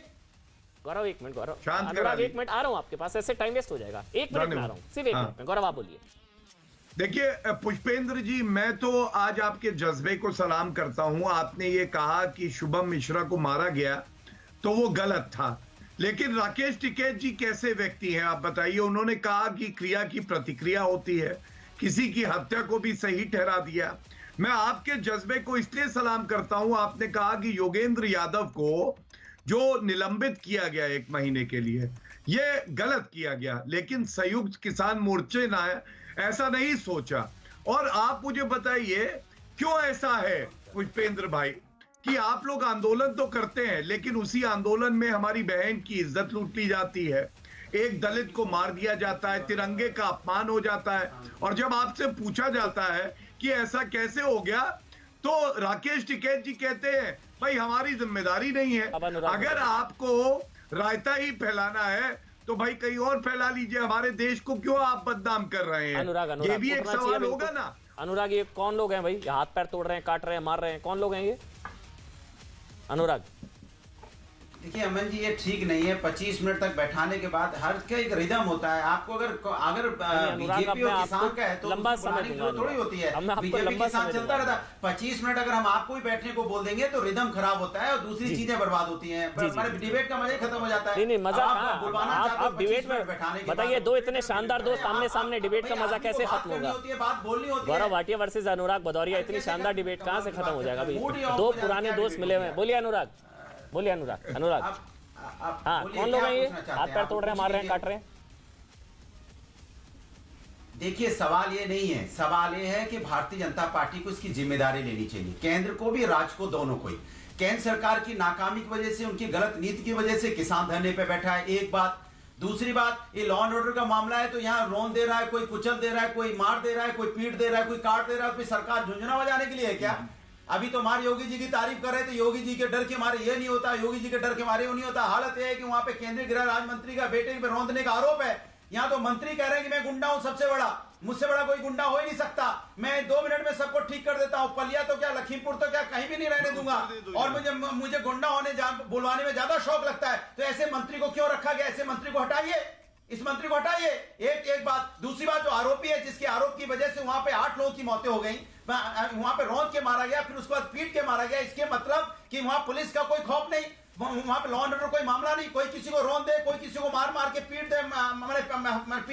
गौरव एक मिनट, गौरव शांत अनुराग करा एक मिनट आ रहा हूँ आपके पास, ऐसे टाइम वेस्ट हो जाएगा। एक मिनट में आ रहा हूँ, सिर्फ एक हाँ। मिनट में। गौरव आप बोलिए। देखिए पुष्पेंद्र जी, मैं तो आज आपके जज्बे को सलाम करता हूं। आपने ये कहा कि शुभम मिश्रा को मारा गया तो वो गलत था, लेकिन राकेश टिकैत जी कैसे व्यक्ति हैं आप बताइए। उन्होंने कहा कि क्रिया की प्रतिक्रिया होती है, किसी की हत्या को भी सही ठहरा दिया। मैं आपके जज्बे को इसलिए सलाम करता हूं, आपने कहा कि योगेंद्र यादव को जो निलंबित किया गया 1 महीने के लिए, यह गलत किया गया, लेकिन संयुक्त किसान मोर्चे ने ऐसा नहीं सोचा। और आप मुझे बताइए क्यों ऐसा है पुष्पेंद्र भाई कि आप लोग आंदोलन तो करते हैं लेकिन उसी आंदोलन में हमारी बहन की इज्जत लूट ली जाती है, एक दलित को मार दिया जाता है, तिरंगे का अपमान हो जाता है। और जब आपसे पूछा जाता है कि ऐसा कैसे हो गया तो राकेश टिकैत जी कहते हैं भाई हमारी जिम्मेदारी नहीं है। अगर आपको रायता ही फैलाना है तो भाई कहीं और फैला लीजिए, हमारे देश को क्यों आप बदनाम कर रहे हैं। अनुराग, ये भी एक उठना चाहिए सवाल बिल्कुल। होगा ना। अनुराग ये कौन लोग हैं भाई, ये हाथ पैर तोड़ रहे हैं, काट रहे हैं, मार रहे हैं, कौन लोग हैं ये? अनुराग देखिए अमन जी, ये ठीक नहीं है। 25 मिनट तक बैठाने के बाद हर का एक रिदम होता है। आपको अगर बीजेपी और किसान का है तो लंबा उसको बुलाने समय की जरूरत थोड़ी होती है। अब मैं आपको बीजेपी लंबा किसान समय चलता दूंगा। रहता है। 25 मिनट अगर हम आपको ही बैठने को बोल देंगे तो रिदम खराब होता है और दूसरी चीजें बर्बाद होती हैं। हमारे डिबेट का मजा ही खत्म हो जाता है। नहीं मजा आप बुलवाना चाहते हो आप डिबेट 25 मिनट में बैठाने के बताइए, बाद। दो इतने शानदार दोस्त आमने सामने, डिबेट का भाई, मजा आदमी कैसे को बात खत्म करनी होगा? होती है, बात बोलनी होती है। गौरव भाटिया वर्सेस अनुराग भदौरिया, इतनी शानदार डिबेट कहां से खत्म हो जाएगा भाई? मूड ही ऑफ दो हो जाता है, पुराने क्या दोस्त डिबेट मिले हुए हैं। होती है? बोलिए अनुराग, बोलिए अनुराग। अनुराग हाँ, बोलिए, कौन लोग क्या हैं ये? पूछना चाहते हाथ हैं? पैर आप तोड़ रहे हैं, पूछिए मार रहे हैं, कि- काट रहे हैं। देखिए सवाल ये नहीं है, सवाल ये है कि भारतीय जनता पार्टी को इसकी जिम्मेदारी लेनी चाहिए, केंद्र को भी राज्य को, दोनों को ही। केंद्र सरकार की नाकामी की वजह से, उनकी गलत नीति की वजह से किसान धरने पे बैठा है, एक बात। दूसरी बात, ये लॉ एंड ऑर्डर का मामला है तो यहाँ रोन दे रहा है, कोई कुचल दे रहा है, कोई मार दे रहा है, कोई पीट दे रहा है, कोई काट दे रहा है, कोई सरकार झुंझुना बजाने के लिए है क्या? अभी तो हमारे योगी जी की तारीफ कर रहे थे, योगी जी के डर के मारे ये नहीं होता, योगी जी के डर के मारे वो नहीं होता। हालत यह है कि वहां पे केंद्रीय गृह राज्य मंत्री का बेटे पे रौंदने का आरोप है। यहाँ तो मंत्री कह रहे हैं कि मैं गुंडा हूं सबसे बड़ा, मुझसे बड़ा कोई गुंडा हो ही नहीं सकता, मैं 2 मिनट में सबको ठीक कर देता हूं। पलिया तो क्या, लखीमपुर तो क्या, कहीं भी नहीं रहने दूंगा। और मुझे गुंडा होने बुलवाने में ज्यादा शौक लगता है। तो ऐसे मंत्री को क्यों रखा गया? ऐसे मंत्री को हटाइए, इस मंत्री को हटाइए। एक बात। दूसरी बात, जो आरोपी है, जिसके आरोप की वजह से वहां पे 8 लोगों की मौतें हो गई, वहां पे रौंद के मारा गया, फिर उसके बाद पीट के मारा गया। इसके मतलब कि वहां पुलिस का कोई खौफ नहीं, वहां पे लॉ एंड ऑर्डर कोई मामला नहीं, कोई किसी को रौंद दे, कोई किसी को मार मार के पीट दे,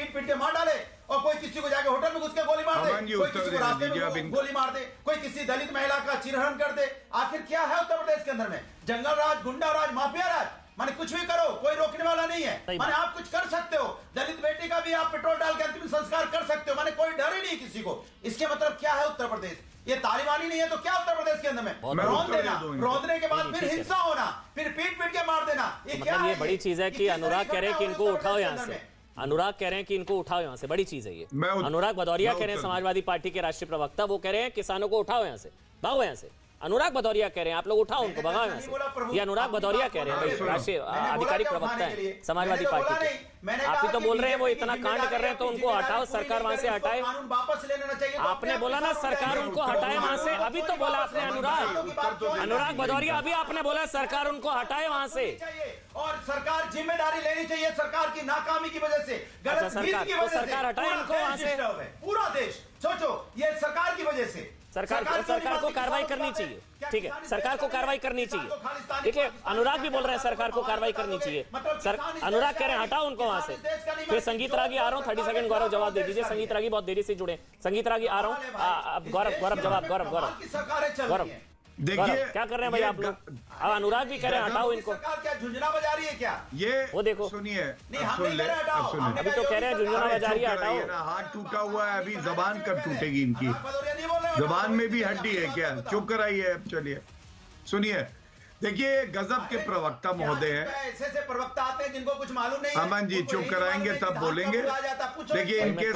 पीट के मार डाले, और कोई किसी को जाके होटल में घुस के गोली मार दे, कोई किसी को रास्ते में गोली मार दे, कोई किसी दलित महिला का चिरहरण कर दे। आखिर क्या है उत्तर प्रदेश के अंदर में? जंगल राज, गुंडा राज, माफिया राज। माने कुछ भी करो, कोई रोकने वाला नहीं है। माने आप कुछ कर सकते हो, दलित बेटी का भी आप पेट्रोल डाल के अंतिम संस्कार कर सकते हो, माने कोई डर ही नहीं किसी को। इसके मतलब क्या है उत्तर प्रदेश? ये तालिबानी नहीं है तो क्या उत्तर प्रदेश के अंदर में? रौंद देना, रौंदने के बाद फिर हिंसा होना, फिर पीट पीट के मार देना, ये क्या मतलब है? ये बड़ी चीज है कि अनुराग कह रहे हैं कि इनको उठाओ यहाँ से। अनुराग कह रहे हैं कि इनको उठाओ यहाँ से, बड़ी चीज है ये। मैं अनुराग भदौरिया मैं कह रहे हैं, उत्तर समाजवादी पार्टी के राष्ट्रीय प्रवक्ता, वो कह रहे हैं किसानों को उठाओ यहाँ से, भागो यहाँ से। अनुराग भदौरिया कह रहे हैं आप लोग उठाओ उनको, भगाओ यहाँ से। ये अनुराग भदौरिया कह रहे हैं भाई, राष्ट्रीय आधिकारिक प्रवक्ता है समाजवादी पार्टी के। आप ही तो बोल रहे हैं वो इतना कांड कर रहे हैं तो उनको हटाओ, सरकार वहां से हटाए। आपने बोला ना सरकार उनको हटाए वहां से, अभी तो बोला आपने अनुराग भदौरिया, अभी आपने बोला सरकार उनको हटाए वहां से। और सरकार जिम्मेदारी लेनी चाहिए सरकार की नाकामी की वजह से, गलत नीति की वजह से। सरकार हटाए इनको वहां से, पूरा देश सोचो ये सरकार की वजह से। सरकार को कार्रवाई करनी चाहिए, ठीक है, सरकार को कार्रवाई करनी चाहिए। देखिए अनुराग भी बोल रहे हैं सरकार को कार्रवाई करनी चाहिए। अनुराग कह रहे हैं हटाओ उनको वहां से। फिर संगीत रागी आ रहा हूँ, 30 सेकंड गौरव जवाब दे दीजिए। संगीत रागी बहुत देरी से जुड़े, संगीत रागी आ रहा हूँ। गौरव जवाब, गौरव देखिए क्या कर रहे हैं भाई आप लोग? अब अनुराग भी कह रहे हैं हटाओ इनको। सरकार क्या झुंझुना बजा रही है क्या? ये वो देखो सुनिए, नहीं, अब हम सुन नहीं ले, कह रहे हटाओ, अब सुनिए। हमने अभी तो कह रहे हैं झुंझुना बजा रही है, चुप कराइए हटाओ। ना, हाथ टूटा हुआ है, अभी जबान कब टूटेगी इनकी? भदौरिया नहीं बोल रहे, जबान में भी हड्डी है क्या? चुप कराइए। अब चलिए सुनिए, देखिए गजब के प्रवक्ता महोदय हैं। ऐसे प्रवक्ता आते हैं जिनको कुछ मालूम नहीं है। अमन जी चुप कराएंगे तब बोलेंगे। देखिए इनके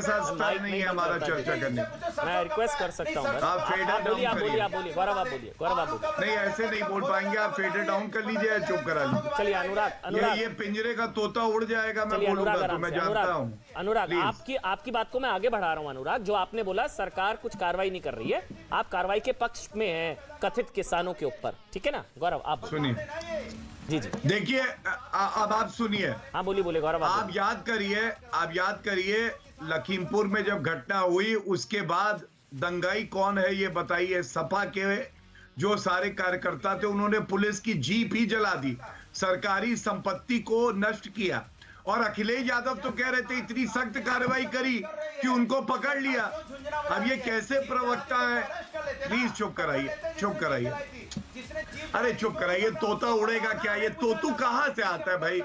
साथ स्टाइल नहीं है हमारा चर्चा करने। मैं रिक्वेस्ट कर सकता हूँ, आप फेड डाउन बोलिए करिए। गौरव आप बोलिए। नहीं ऐसे नहीं बोल पाएंगे आप, फेड डाउन कर लीजिए, चुप करा लीजिए। चलिए अनुराग ये पिंजरे का तोता उड़ जाएगा, मैं चलिए बोलूंगा अनुराग तो आराम मैं से। जानता हूँ। अनुराग Please। आपकी बात को मैं आगे बढ़ा रहा हूँ। अनुराग जो आपने बोला सरकार कुछ कार्रवाई नहीं कर रही है, आप कार्रवाई के पक्ष में हैं कथित किसानों के ऊपर, ठीक है ना गौरव? आप सुनिए, जी देखिए अब आप सुनिए। हाँ बोलिए गौरव। आप याद करिए लखीमपुर में जब घटना हुई उसके बाद दंगाई कौन है ये बताइए? सपा के जो सारे कार्यकर्ता थे उन्होंने पुलिस की जीप ही जला दी, सरकारी संपत्ति को नष्ट किया। और अखिलेश यादव तो कह रहे थे इतनी सख्त कार्रवाई करी कि उनको पकड़ लिया। अब ये कैसे प्रवक्ता है? प्लीज चुप कराइए। अरे चुप कराइए, तोता उड़ेगा क्या? ये तोतू कहाँ से आता है भाई?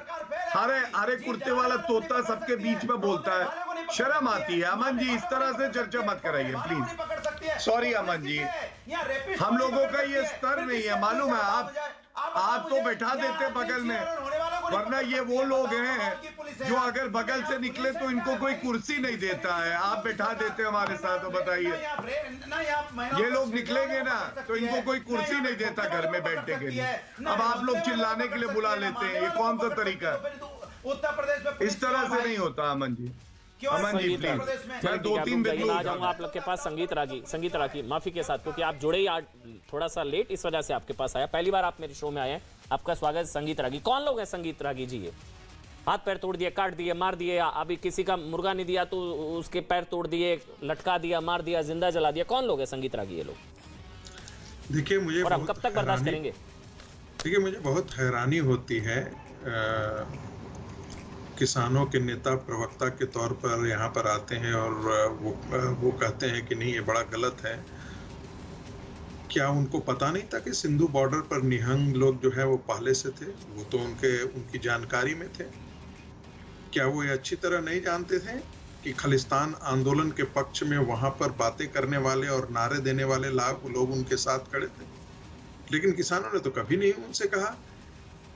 हरे कुर्ते वाला तोता सबके बीच में बोलता है, शर्म आती है। अमन जी इस तरह से चर्चा मत कराइए प्लीज। सॉरी अमन जी, हम लोगों का ये स्तर नहीं है, मालूम है। आप तो बैठा देते बगल में, वरना ये वो लोग हैं जो अगर बगल से निकले तो इनको कोई कुर्सी नहीं देता है, आप बैठा देते हमारे साथ। तो बताइए, ये लोग निकलेंगे ना तो इनको कोई कुर्सी नहीं देता घर में बैठने के लिए। अब आप लोग चिल्लाने के लिए बुला लेते हैं, ये कौन सा तरीका है? उत्तर प्रदेश में इस तरह से नहीं होता अमन जी। अमन जी प्लीज, मैं 2-3 बिंदु आ जाऊंगा आप लोग के पास। संगीत रागी माफी के साथ, क्योंकि आप जुड़े ही थोड़ा सा लेट, इस वजह से आपके पास आया। पहली बार आप मेरे शो में आए हैं, आपका स्वागत। संगीत रागी कौन लोग हैं? संगीत रागी जी ये हाथ पैर तोड़ दिए, काट दिए, मार दिए, अभी किसी का मुर्गा नहीं दिया तो उसके पैर तोड़ दिए, लटका दिया, मार दिया, जिंदा जला दिया, कौन लोग हैं संगीत रागी ये लोग? देखिए मुझे और आप कब तक बर्दाश्त करेंगे? देखिए मुझे बहुत हैरानी होती है किसानों के नेता प्रवक्ता के तौर पर यहाँ पर आते हैं और वो कहते हैं कि नहीं ये बड़ा गलत है। क्या उनको पता नहीं था कि सिंधु बॉर्डर पर निहंग लोग जो है वो पहले से थे? वो तो उनकी जानकारी में थे। क्या वो ये अच्छी तरह नहीं जानते थे कि खालिस्तान आंदोलन के पक्ष में वहाँ पर बातें करने वाले और नारे देने वाले लोग उनके साथ खड़े थे? लेकिन किसानों ने तो कभी नहीं उनसे कहा।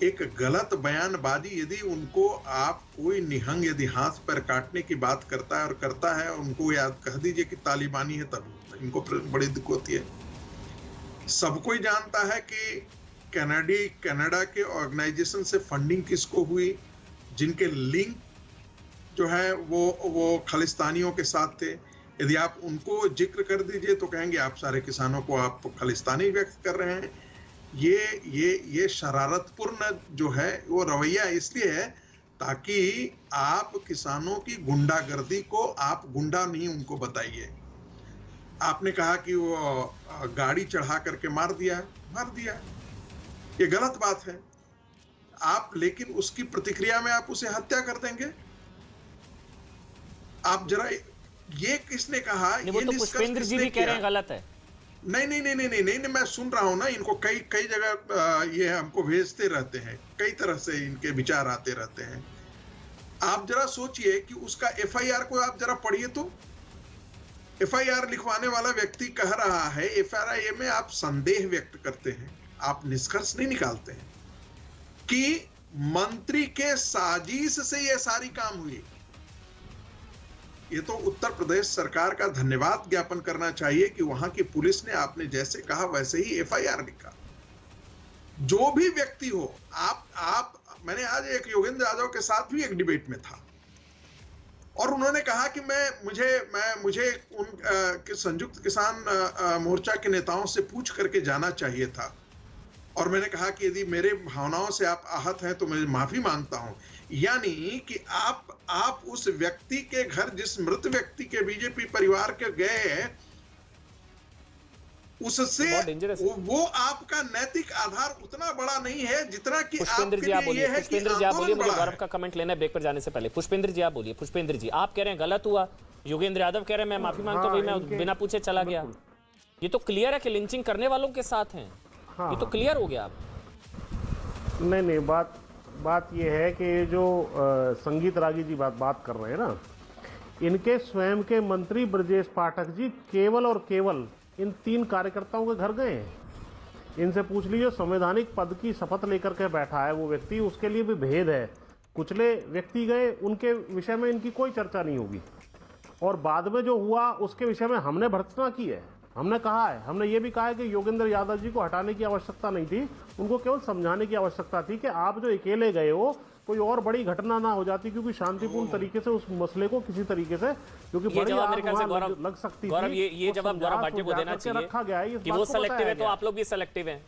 एक गलत बयानबाजी, यदि उनको आप कोई निहंग यदि हाथ पर काटने की बात करता है और उनको याद कह दीजिए कि तालिबानी है, तब इनको बड़ी दिक्कत होती है। सबको ही जानता है कि कनाडा के ऑर्गेनाइजेशन से फंडिंग किसको हुई, जिनके लिंक जो है वो खालिस्तानियों के साथ थे। यदि आप उनको जिक्र कर दीजिए तो कहेंगे आप सारे किसानों को आप खालिस्तानी व्यक्त कर रहे हैं। ये शरारतपूर्ण जो है वो रवैया इसलिए है ताकि आप किसानों की गुंडागर्दी को आप गुंडा नहीं उनको बताइए। आपने कहा कि वो गाड़ी चढ़ा करके मार दिया, ये गलत बात है आप, लेकिन उसकी प्रतिक्रिया में आप उसे हत्या कर देंगे। आप जरा ये किसने कहा? वो तो पुष्पेंद्र जी भी कह रहे हैं गलत है। नहीं, मैं सुन रहा हूं ना, इनको कई जगह ये हमको भेजते रहते हैं, कई तरह से इनके विचार आते रहते हैं। आप जरा सोचिए कि उसका FIR को आप जरा पढ़िए तो। FIR लिखवाने वाला व्यक्ति कह रहा है, FIR में आप संदेह व्यक्त करते हैं, आप निष्कर्ष नहीं निकालते हैं कि मंत्री के साजिश से ये सारी काम हुई। ये तो उत्तर प्रदेश सरकार का धन्यवाद ज्ञापन करना चाहिए कि वहां की पुलिस ने आपने जैसे कहा वैसे ही एफआईआर लिखा। जो भी व्यक्ति हो, मैंने आज एक योगेंद्र यादव के साथ भी एक डिबेट में था और उन्होंने कहा कि मुझे उन संयुक्त किसान मोर्चा के नेताओं से पूछ करके जाना चाहिए था। और मैंने कहा कि यदि मेरे भावनाओं से आप आहत हैं तो मैं माफी मांगता हूं। यानी कि आप उस व्यक्ति के घर, जिस मृत व्यक्ति के बीजेपी परिवार के गए, उससे वो आपका नैतिक आधार उतना बड़ा नहीं है जितना कि पुष्पेंद्र जी आप बोलिए। पुष्पेंद्र जी आप बोलिए, मुझे गौरव का कमेंट लेना है ब्रेक पर जाने से पहले। पुष्पेंद्र जी आप बोलिए। पुष्पेंद्र जी आप कह रहे हैं गलत हुआ, योगेंद्र यादव कह रहे हैं मैं माफी मांगता हूं, मैं बिना पूछे चला गया। ये तो क्लियर है कि लिंचिंग करने वालों के साथ हैं। ये तो क्लियर हो गया। नहीं, बात ये है कि जो संगीत रागी जी बात कर रहे हैं ना, इनके स्वयं के मंत्री ब्रजेश पाठक जी केवल और केवल इन 3 कार्यकर्ताओं के घर गए हैं। इनसे पूछ लीजिए, संवैधानिक पद की शपथ लेकर के बैठा है वो व्यक्ति, उसके लिए भी भेद है। कुचले व्यक्ति गए, उनके विषय में इनकी कोई चर्चा नहीं होगी। और बाद में जो हुआ उसके विषय में हमने भर्त्सना की है, हमने कहा है, हमने ये भी कहा है कि योगेंद्र यादव जी को हटाने की आवश्यकता नहीं थी, उनको केवल समझाने की आवश्यकता थी कि आप जो अकेले गए हो कोई और बड़ी घटना ना हो जाती, क्योंकि शांतिपूर्ण तरीके से उस मसले को किसी तरीके से, क्योंकि बड़ी आग लग सकती थी। ये जवाब गौरव भाटिया को देना चाहिए रखा गया है कि वो सेलेक्टिव है, तो आप लोग भी सेलेक्टिव हैं।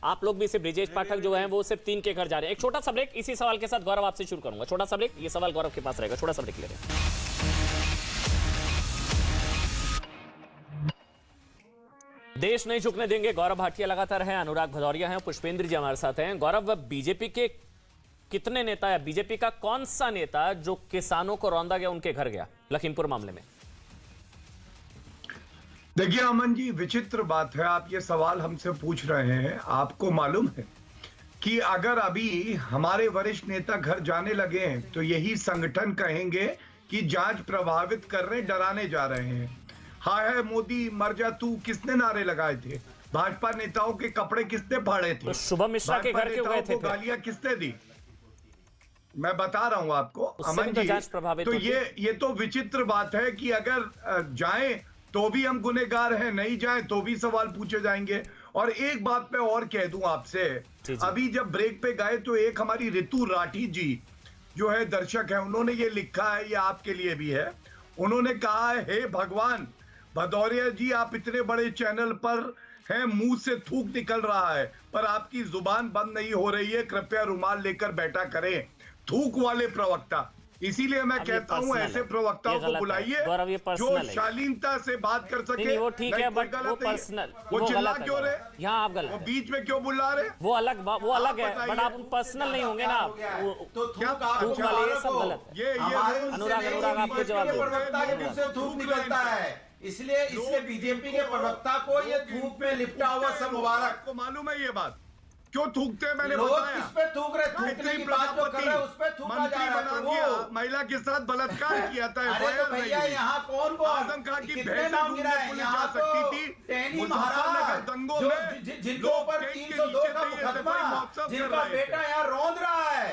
आप लोग भी सिर्फ ब्रजेश पाठक जो हैं वो सिर्फ 3 के घर जा रहे हैं। एक छोटा सा ब्रेक, इसी सवाल के साथ गौरव आपसे शुरू करूंगा। छोटा सा ब्रेक, ये सवाल गौरव के पास रहेगा। छोटा सा ब्रेक ले रहे हैं। देश नहीं झुकने देंगे, गौरव भाटिया लगातार हैं, अनुराग भदौरिया हैं, पुष्पेंद्र जी हमारे साथ हैं। गौरव, बीजेपी के कितने नेता है, बीजेपी का कौन सा नेता जो किसानों को रौंदा गया उनके घर गया लखीमपुर मामले में? देखिए अमन जी, विचित्र बात है आप ये सवाल हमसे पूछ रहे हैं। आपको मालूम है कि अगर अभी हमारे वरिष्ठ नेता घर जाने लगे हैं तो यही संगठन कहेंगे कि जांच प्रभावित कर रहे, डराने जा रहे हैं। हाय मोदी मर जा तू किसने नारे लगाए थे? भाजपा नेताओं के कपड़े किसने फाड़े थे? तो शुभम मिश्रा के घर क्यों गए थे? गालियां किसने दी? मैं बता रहा हूं आपको अमन जी। तो ये तो विचित्र बात है कि अगर जाएं तो भी हम गुनहगार हैं, नहीं जाएं तो भी सवाल पूछे जाएंगे। और एक बात मैं और कह दूं आपसे, अभी जब ब्रेक पे गए तो एक हमारी ऋतु राठी जी जो है दर्शक है, उन्होंने ये लिखा है, ये आपके लिए भी है। उन्होंने कहा है, हे भगवान भदौरिया जी आप इतने बड़े चैनल पर हैं, मुंह से थूक निकल रहा है पर आपकी जुबान बंद नहीं हो रही है, कृपया रुमाल लेकर बैठा करें। थूक वाले प्रवक्ता, इसीलिए मैं कहता हूं ऐसे प्रवक्ताओं को बुलाइए जो शालीनता से बात कर सके। वो ठीक है बट वो पर्सनल, वो चिल्ला क्यों रहे? यहाँ आप गलत, वो बीच में क्यों बुला रहे? वो अलग है, बट आप पर्सनल नहीं होंगे ना। तो थूक वाले ये सब गलत है। अनुराग आपको जवाब थूक निकलता है, इसलिए बीजेपी के प्रवक्ता को ये थूक में लिपटा हुआ सब मुबारक। आपको मालूम है ये बात क्यों थूकते हैं? मैंने लोग बताया किस पे थूक रहे, थूकने की बात जो कर रहे हैं उस पे थूका जा रहा है। वो महिला के साथ बलत्कार किया था। अरे तो भैया यहाँ कौन आजम खान की कितने नाम गिरा है? यहाँ तो टैनी महाराज जिनके ऊपर 302 का मुकदमा, जिनका बेटा यहाँ रौंद रहा है,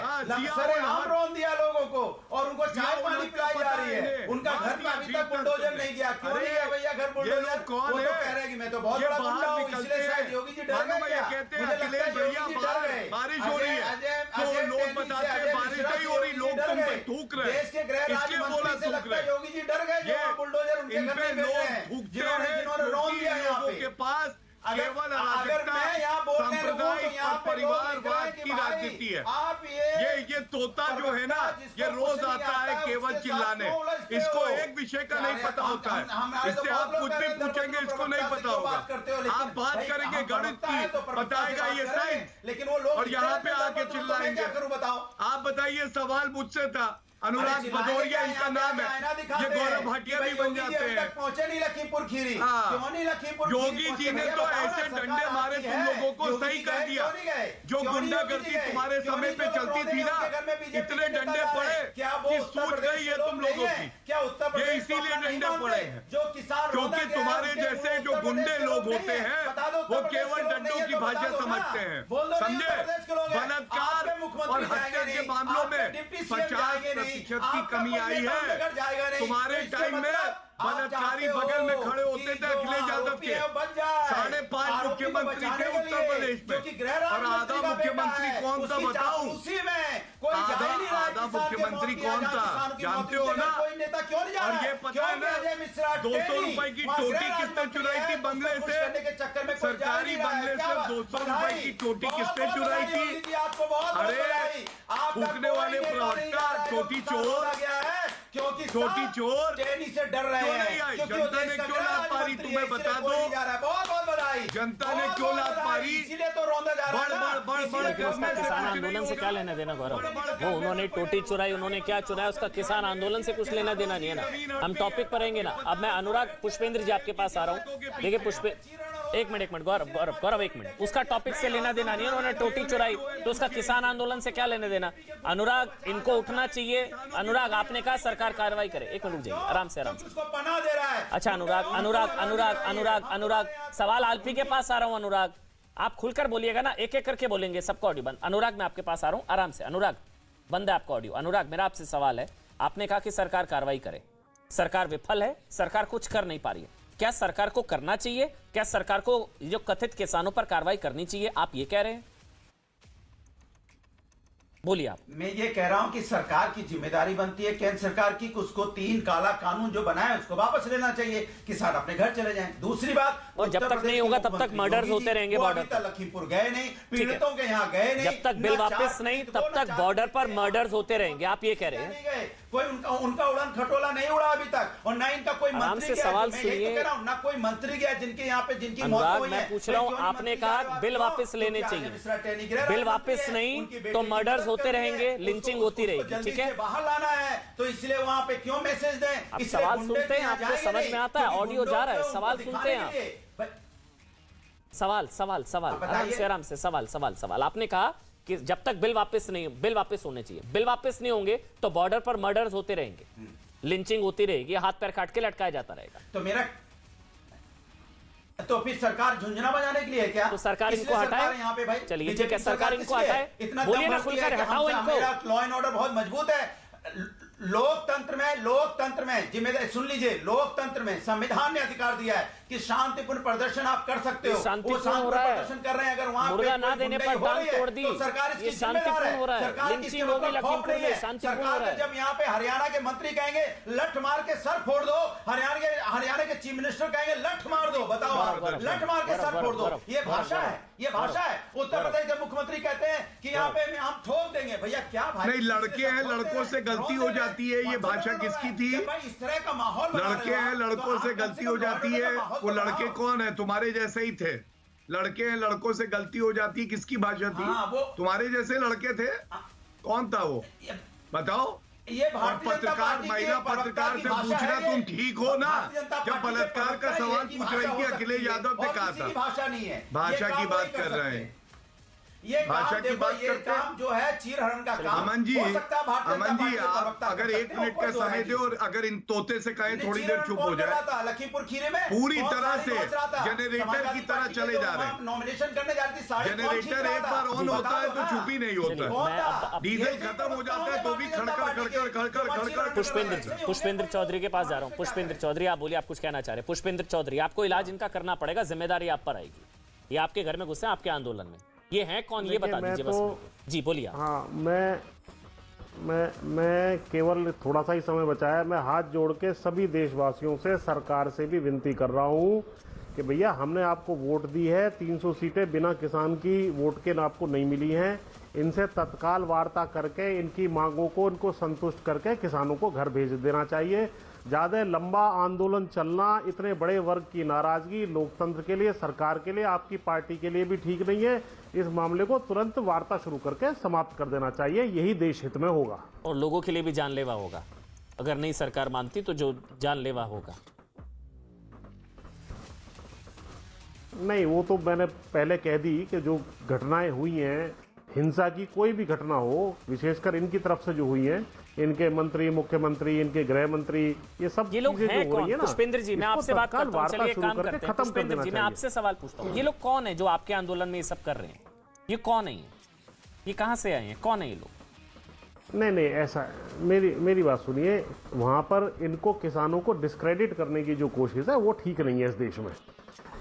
सरेआम रौंद दिया लोगों को और उनको चाय पानी पिलाई जा रही है। उनका घर पे अभी तक बुलडोजर नहीं गया। क्यों नहीं गया भैया घर बुलडोजर? वो तो कह रहे हैं कि मैं तो बहुत बड़ा गुंडा हूँ, इसलिए शायद योगी जी डर गए क्या? मुझे लगता है बारिश हो रही है तो लोग बताते हैं बारिश नहीं हो रही, लोग तुम पे थूक रहे हैं। देश के गृह राज्य मंत्री से लगता है योगी जी डर गए जो बुलडोजर उनके घर में भेज रहे हैं, जिन्होंने रौंद दिया यहाँ पे। के पास केवल अगर मैं यहाँ बोलने लगूं तो यहाँ पे परिवारवाद की राजनीति है। आप ये तोता जो है ना, ये रोज आता है केवल चिल्लाने, इसको एक विषय का नहीं पता होता है। इससे आप कुछ भी पूछेंगे इसको नहीं पता होगा। आप बात करेंगे गणित की, बताएगा ये साइंस, लेकिन वो लोग और यहाँ पे आके चिल्लाएंगे। बताओ आप बताइए, सवाल मुझसे था। अनुराग भदौरिया इनका नाम है, ये गौरव भाटिया भी बन जाते हैं। पहुंचे नहीं लखीमपुर खीरी, क्यों नहीं लखीमपुर? योगी जी ने तो ऐसे डंडे मारे तुम लोगों को, सही कर दिया। जो गुंडागर्दी तुम्हारे समय पे चलती थी ना, इतने डंडे पड़े कि सूझ गई है तुम लोगों की। क्या उत्तर ये प्रदेश को इसीलिए अपना नहीं डंडे मानते? पड़े हैं जो किसान क्योंकि रोना गया है, तुम्हारे उनके जैसे उत्तर जो प्रदेश गुंडे के लोग नहीं होते है। हैं बता दो उत्तर वो प्रदेश केवल के लोग डंडों नहीं है की तो बता भाषा दो ना। समझते हैं, बोल दो नहीं, समझे? उत्तर प्रदेश के लोग हैं। बलात्कार आपके मुख्यमंत्री और हत्या जाएंगे के नहीं, मामलों आपके में डिप्टी सीएम 50% जाएंगे नहीं, की आपका कमी कोई आई नेता है। उनके घर जाएगा नहीं। तुम्हारे तो इसके टाइम में मतलब आप बलात्कारी चाहते बगल में हो खड़े होते कि थे जो अखिलेश यादव आरोपी के। है वो बच जाए। 5.5 आरोपी को मुख्यमंत्री बचाने थे के उत्तर लिए, प्रदेश जो कि में गृह और राज्य आधा मंत्री का मुख्यमंत्री बेटा है, कौन सा उसकी बताऊं? चापलूसी में कोई जा ही नहीं रहा है आधा किसान के मुख्यमंत्री मौत की, कौन आजाद था किसानों की जानते मौत हो की ना? कोई नेता क्यों नहीं जा और रहा ये है? पता क्यों है ना, अजय मिश्रा 200 टेनी, रुपए की वहाँ टोटी गृह किसने राज्य चुराई मंत्री थी है, बंगले उसको खुश से? करने के चक्कर में कोई जा सरकारी नहीं रहा है। बंगले क्या से बात? 200 रुपए बधाई। की टोटी बहुत किसने बहुत चुराई बधाई थी? मोदी जी, आपको बहुत बहुत अरे, बधाई। आपका फूकने कोई वाले नेता नहीं प्रवक्ता, जा रहा है, छोटी जो किसान चोर, रोना गया है, क्योंकि छोटी सब चोर टेनी से डर रहे क्यों हैं, नहीं आई? क्योंकि वो जनता देश ने का क्यों गृह लात राज्य मारी? मंत्री तुम्हें है, इसलिए बता कोई दो। नहीं जा रहा है। बहुत बहुत बधाई। जनता ने बहुत क्यों बहुत लात बधाई। मारी? इसीलिए तो रौंदा जा रहा है ना। बढ़ इसीलिए बढ़ तो उसका मैं किसान देखा- आंदोलन से क्या लेना देना गौरव? वो उन्होंने टोटी चुराई, उन्होंने क्या चुराया, उसका किसान आंदोलन से कुछ लेना देना नहीं है ना। हम टॉपिक पर रहेंगे ना। अब मैं अनुराग पुष्पेंद्र जी आपके पास आ रहा हूँ। देखिए पुष्पे, एक मिनट गौरव एक मिनट। उसका टॉपिक से लेना देना नहीं है, उन्होंने टोटी चुराई तो उसका किसान आंदोलन से क्या लेने देना? अनुराग, इनको उठना चाहिए। अनुराग, आपने कहा सरकार कार्रवाई करे। एक मिनट रुक जाइए, आराम से आराम से। उसको पनाह दे रहा है। अच्छा अनुराग, सवाल आलपी के पास आ रहा हूं। अनुराग, आप खुलकर बोलिएगा ना, एक एक करके बोलेंगे, सबका ऑडियो बंद। अनुराग, मैं आपके पास आ रहा हूं, आराम से। अनुराग, बंद है आपका ऑडियो। अनुराग, मेरा आपसे सवाल है, आपने कहा कि सरकार कार्रवाई करे, सरकार विफल है, सरकार कुछ कर नहीं पा रही है। क्या सरकार को करना चाहिए? क्या सरकार को जो कथित किसानों पर कार्रवाई करनी चाहिए, आप ये कह रहे हैं? बोलिए आप। मैं ये कह रहा हूं कि सरकार की जिम्मेदारी बनती है केंद्र सरकार की, उसको 3 काला कानून जो बनाए उसको वापस लेना चाहिए, किसान अपने घर चले जाएं। दूसरी बात, और जब तक नहीं होगा तब तक मर्डर्स होते रहेंगे बॉर्डर पर। लखीमपुर गए नहीं, पीड़ितों के यहाँ गए नहीं, जब तक बिल वापस नहीं तब तक बॉर्डर पर मर्डर्स होते रहेंगे, आप ये कह रहे हैं? कोई उनका उड़न खटोला नहीं उड़ा अभी तक, और ना इनका कोई आराम मंत्री से गया। सवाल मैं यही तो सुनिए। कह रहा हूं, ना कोई मंत्री गया जिनके यहाँ पे जिनकी मौत अनुराग, हुई है। मैं पूछ रहा हूं, क्यों नहीं आपने मंत्री कहा जा रहे हो? बिल वापस लेने क्योंकि चाहिए। आगे मिश्रा टेनी गृह बिल राज्य वापस मंत्री है, नहीं उनकी बेटी तो की मर्डर्स मदद होते करनी है, रहेंगे, उसको- लिंचिंग होती उसको रहेगी, जल्दी ठीक है? से बाहर लाना है, तो इसलिए वहां पे क्यों मैसेज दें? आप इसलिए सवाल गुंडे सुनते हैं, यहाँ आपको जाएंगे समझ नहीं, में आता है, क्योंकि ऑडियो गुंडों जा रहा है, को उनको सवाल दिखाने सुनते हैं के आप। लिए- सवाल बताइए। आराम से सवाल। आपने कहा कि जब तक बिल वापस होने चाहिए, बिल वापस नहीं होंगे तो बॉर्डर पर मर्डर्स होते रहेंगे, लिंचिंग होती रहेगी, हाथ पैर काट के लटकाया जाता रहेगा। तो फिर सरकार झुंझुना बजाने के लिए है क्या? तो सरकार इसलिए इनको सरकार हटाए। यहाँ पे भाई, चलिए, बीजेपी ठीक है, सरकार इनको किस लिए? हटाए। इतना बोलिए ना दम खुलकर, रखती है कि हटाओ हमसे- इनको। मेरा लॉ एंड ऑर्डर बहुत मजबूत है। लोकतंत्र में जिम्मेदारी सुन लीजिए, लोकतंत्र में संविधान ने अधिकार दिया है कि शांतिपूर्ण प्रदर्शन आप कर सकते हो। शांतिपूर्ण हो रहा है। प्रदर्शन कर रहे हैं, अगर वहां पे मुर्गा ना कोई देने गुंडाई पर हो टांग रही है, तोड़ दी। तो सरकार इसकी ये जिम्मेदार शांतिपूर्ण हो रहा है। सरकार लिंचिंग इसके होगी ऊपर खौफ लखीमपुर नहीं में, है। शांतिपूर्ण सरकार हो रहा को है। जब यहाँ पे हरियाणा के मंत्री कहेंगे लठ मार के सर फोड़ दो, हरियाणा के चीफ मिनिस्टर कहेंगे लठ मार दो, बताओ आप, लठ मार के सर फोड़ दो, ये भाषा है, ये भाषा है। उत्तर प्रदेश के मुख्यमंत्री कहते हैं कि यहाँ पे हम ठोक देंगे। भैया क्या भाई, नहीं, लड़के हैं, लड़कों से गलती हो जाती है, ये भाषा किसकी थी? इस तरह का माहौल लड़के हैं, लड़कों से गलती हो जाती है। वो लड़के कौन है? तुम्हारे जैसे ही थे। लड़के हैं, लड़कों से गलती हो जाती, किसकी भाषा थी? तुम्हारे जैसे लड़के थे। कौन था वो, बताओ? ये और भारतीय जनता पत्रकार, पार्टी के महिला प्रवक्ता पत्रकार की से भाषा पूछना, है ये। तुम ठीक हो ना? भारतीय जनता जब पार्टी के बलात्कार का प्रवक्ता सवाल की पूछ भाषा रही हो थी, सकती अखिलेश है, यादव ने और कहा किसी था। की भाषा नहीं है, भाषा ये की काम बात वही कर रहे सकते हैं। ये भाषा काम की देखो, बात ये करते हैं। काम जो है चीरहरण का काम अमन जी, हो सकता है भारतीय जनता अमन जी, पार्टी के आप प्रवक्ता अगर कर 1 सकते हैं, मिनट का ऊपर जो है समय जी। दे और अगर इन तोते से कहें थोड़ी देर चीरहरण चुप कौन हो कर रहा जाए। था लखीमपुर खीरी में? पूरी कौन तरह साड़ी से बच रहा था? जनरेटर समाजवादी की तरह पार्टी चले के जा जो रहे हैं। नॉमिनेशन करने जा रही थी, साड़ी कौन खींच जनरेटर रहा एक था? बार ऑन बता होता है दो तो ना। चुप ही नहीं होता। कौन था? डीजल खत्म हो जाता है तो भी खड़खड़ पुष्पेंद्र चौधरी के पास जा रहा हूँ। पुष्पेंद्र चौधरी, आप बोलिए, आप कुछ कहना चाह रहे हैं। पुष्पेंद्र चौधरी, आपको इलाज इनका करना पड़ेगा, जिम्मेदारी आप पर आएगी। ये आपके घर में घुसे हैं, आपके आंदोलन में। ये हैं कौन, ये बता दीजिए बस। जी बोलिए। हाँ, मैं केवल थोड़ा सा ही समय बचा है। मैं हाथ जोड़ के सभी देशवासियों से, सरकार से भी विनती कर रहा हूँ कि भैया, हमने आपको वोट दी है, 300 सीटें बिना किसान की वोट के आपको नहीं मिली हैं। इनसे तत्काल वार्ता करके इनकी मांगों को इनको संतुष्ट करके किसानों को घर भेज देना चाहिए। ज़्यादा लंबा आंदोलन चलना, इतने बड़े वर्ग की नाराज़गी लोकतंत्र के लिए, सरकार के लिए, आपकी पार्टी के लिए भी ठीक नहीं है। इस मामले को तुरंत वार्ता शुरू करके समाप्त कर देना चाहिए, यही देश हित में होगा और लोगों के लिए भी जानलेवा होगा। अगर नहीं सरकार मानती तो जो जानलेवा होगा। नहीं, वो तो मैंने पहले कह दी कि जो घटनाएं हुई हैं हिंसा की कोई भी घटना हो, विशेषकर इनकी तरफ से जो हुई है, इनके मंत्री, मुख्यमंत्री, इनके गृह मंत्री, ये सब ये लोग चीजें हैं जो हो रही कौन? है ना, पुष्पेंद्र जी, मैं इसको आपसे बात तत्काल करता हूं, वार्ता चलिए शुरू काम करके करते हैं। खत्म कर पुष्पेंद्र देना जी, मैं चाहिए। आपसे सवाल पूछता हूं, ये लोग कौन है जो आपके आंदोलन में ये सब कर रहे हैं? ये कौन है? ये कहां से आए हैं? कौन है ये लोग? नहीं, ऐसा मेरी बात सुनिए, वहां पर इनको किसानों को डिस्क्रेडिट करने की जो कोशिश है वो ठीक नहीं है इस देश में।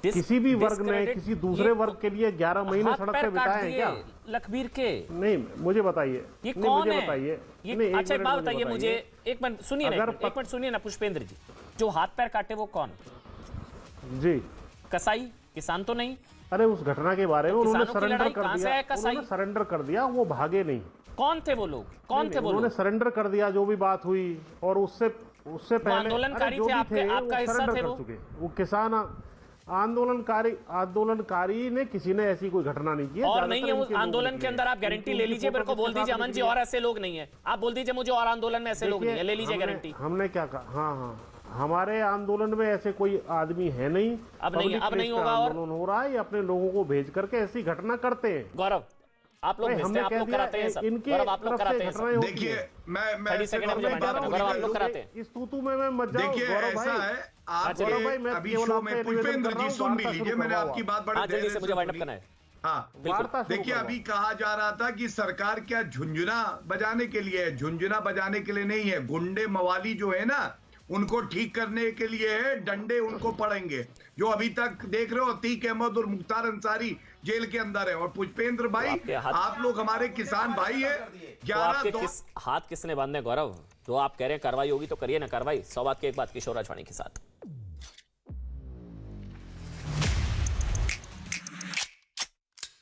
किसी भी वर्ग ने किसी दूसरे वर्ग के लिए 11 महीने सड़क पे बिताए हैं क्या? लखबीर के नहीं, मुझे बताइए, ये नहीं, कौन मुझे है? बताइए। ये नहीं, एक अच्छा एक मिनट बात मुझे बताइए मुझे, एक मिनट सुनिए ना, एक मिनट सुनिए ना पुष्पेंद्र जी, जो हाथ पैर काटे वो कौन? जी, कसाई? किसान तो नहीं? अरे उस घटना के बारे में उन्होंने किसानों की सरेंडर लड़ाई कर कहां से दिया, है? कसाई? उन्होंने सरेंडर कर दिया, वो भागे नहीं। कौन थे वो लोग? कौन थे वो उन्होंने लोग? सरेंडर कर दिया जो भी बात हुई, और उससे पहले आंदोलनकारी अरे जो थे, भी आपके- आपका वो हिस्सा सरेंडर थे कर वो? चुके। वो किसान आंदोलनकारी ने, किसी ने ऐसी कोई घटना नहीं की है। और नहीं है ज्यादातर उस इनके लोग आंदोलन निकले के अंदर, आप हैं। गारंटी इनकी ले लीजिए, मेरे को फोटो बोल के दीजिए साथ अमन जी निकली और ऐसे लोग नहीं है, आप बोल दीजिए मुझे और आंदोलन में ऐसे लोग नहीं है, ले लीजिए गारंटी। हमने क्या कहा? हाँ, हमारे आंदोलन में ऐसे कोई आदमी है नहीं। अब नहीं पब्लिक होगा। और आंदोलन हो रहा है, ये अपने लोगों को भेज करके ऐसी घटना करते हैं। गौरव, आप लोग भेजते हैं, आप लोग कराते हैं सब। गौरव, आप लोग कराते हैं सब। देखिए, मैं 30 सेकंड मुझे बांटना पड़ेगा। गौरव, आप लोग कराते हैं। इस तूतू में मैं मत जाऊं। देखिए, गौरव ऐसा भाई, है, आप गौरव भाई, मैं अभी केवल शो आपसे में निवेदन पुष्पेंद्र कर रहा जी हूं, सुन भी वार्ता लीजिए, शुरू मैंने करवाओ आपकी आप। बात बड़े हाँ, जल्दी धैर्य से मुझे वाइंड अप सुनी। करना है। हाँ, वार्ता शुरू देखिए, करवाओ। अभी कहा जा रहा था कि सरकार क्या झुंझुना बजाने के लिए है। झुंझुना बजाने के लिए नहीं है, गुंडे मवाली जो है ना, उनको ठीक करने के लिए है, डंडे उनको पड़ेंगे। जो अभी तक देख रहे हो, अतीक अहमद और मुख्तार अंसारी जेल के अंदर है। और पुष्पेंद्र भाई, आप लोग हमारे किसान भाई है। तो आपके हाथ किसने बांधे गौरव? जो आप कह रहे हैं कार्रवाई होगी तो करिए ना कार्रवाई। 100 बात की एक बात, किशोर राजवानी के साथ।